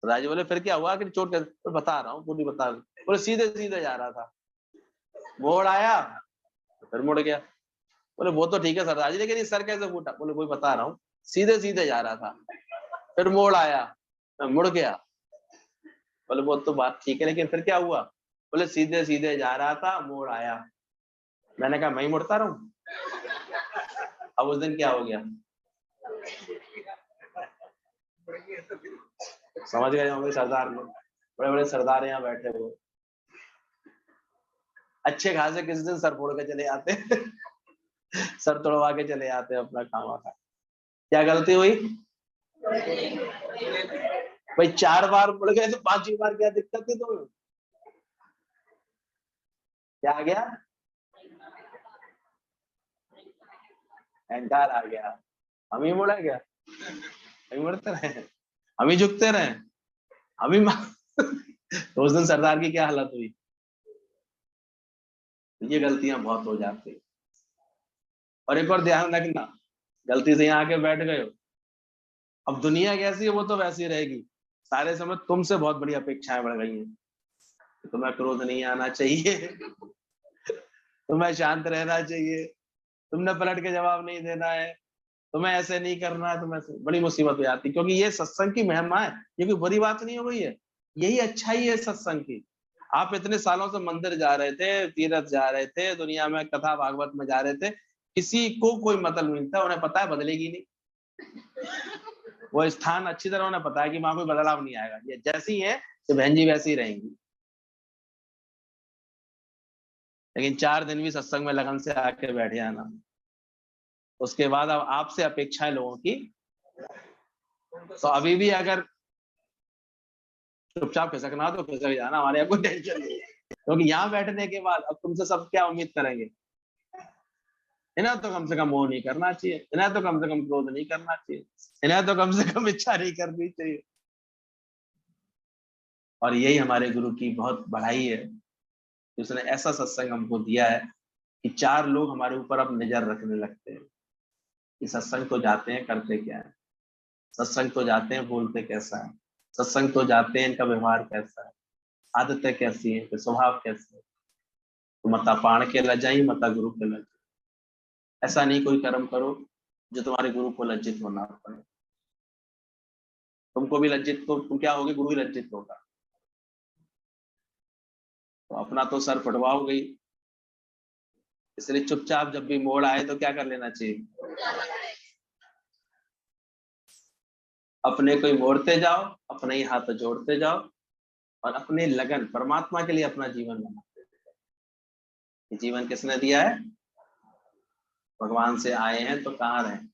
राजी बोले फिर क्या हुआ कि चोट कैसे? तो बता रहा हूँ, पूरी बता रहा हूँ। बोले सीधे सीधे जा रहा था, मोड़ आया, फिर मुड़ गया। बोले वो तो ठीक है सरदार जी, लेकिन ये सर कैसे फूटा? बोले वही बता रहा हूँ, सीधे सीधे जा रहा था, फिर मोड़ आया, मैं मुड़ गया। बोले वो तो बात ठीक है, लेकिन फिर क्या हुआ? बोले सीधे सीधे जा रहा था, मोड़ आया। मैंने कहा मैं ही मुड़ता रहूं? अब उस दिन क्या हो गया, समझ गए होंगे सरदार लोग, बड़े बड़े सरदार यहाँ बैठे हुए, अच्छे खासे किसी दिन सर फोड़ के चले आते सर तोड़वा के चले आते अपना खामा खा। क्या गलती हुई भाई? 4 बार मुड़ गए तो 5वीं बार क्या दिक्कत थी तुम्हें? क्या आ गया? अहंकार आ गया। हम ही मुड़ा गया, हम ही मुड़ते रहे, हम ही झुकते रहे, हम ही तो उस दिन सरदार की क्या हालत हुई? ये गलतियां बहुत हो जाती है। और एक और ध्यान रखना, गलती से यहाँ आके बैठ गए हो, अब दुनिया कैसी है वो तो वैसी रहेगी, सारे समय तुमसे बहुत बड़ी अपेक्षाएं बढ़ गई हैं। तुम्हें क्रोध नहीं आना चाहिए, तुम्हें शांत रहना चाहिए, तुमने पलट के जवाब नहीं देना है, तुम्हें ऐसे नहीं करना है, तुम्हें बड़ी मुसीबत हो जाती, क्योंकि ये सत्संग की महिमा है, ये कोई बुरी बात नहीं हो गई है, यही अच्छाई है सत्संग की। आप इतने सालों से मंदिर जा रहे थे, तीर्थ जा रहे थे, दुनिया में कथा भागवत में जा रहे थे, किसी को कोई मतलब नहीं था, उन्हें पता है बदलेगी नहीं, वो स्थान अच्छी तरह उन्हें पता है कि वहां कोई बदलाव नहीं आएगा, ये जैसी है तो बहन जी वैसी रहेंगी। लेकिन 4 दिन भी सत्संग में लगन से आके बैठे आना, उसके बाद अब आपसे अपेक्षा है लोगों की, तो अभी भी अगर चुपचाप खिसकना तो खिसक जाना, हमारे यहाँ कोई टेंशन नहीं है, क्योंकि यहाँ बैठने के बाद अब तुमसे सब क्या उम्मीद करेंगे? इन्हें तो कम से कम मोह नहीं करना चाहिए, इन्हें तो कम से कम क्रोध नहीं करना चाहिए, इन्हें तो कम से कम इच्छा नहीं करनी चाहिए। और यही हमारे गुरु की बहुत बढ़ाई है, उसने ऐसा सत्संग हमको दिया है कि 4 लोग हमारे ऊपर अब नजर रखने लगते हैं कि सत्संग तो जाते हैं, करते क्या है, सत्संग तो जाते हैं, बोलते कैसा है, सत्संग तो जाते हैं, इनका व्यवहार कैसा है, आदतें कैसी है, स्वभाव कैसे है। तो मता पाण के लजाई, मता गुरु के लजाई, ऐसा नहीं कोई कर्म करो जो तुम्हारे गुरु को लज्जित होना पड़े। तुमको भी लज्जित, तो तुम क्या होगे, गुरु ही लज्जित होगा। तो अपना तो सर फटवाओ गई, इसलिए चुपचाप जब भी मोड़ आए तो क्या कर लेना चाहिए, अपने को ही मोड़ते जाओ, अपने ही हाथ जोड़ते जाओ और अपनी लगन परमात्मा के लिए अपना जीवन बनाते जाओ। ये जीवन किसने दिया है, भगवान से आए हैं तो कहाँ रहें,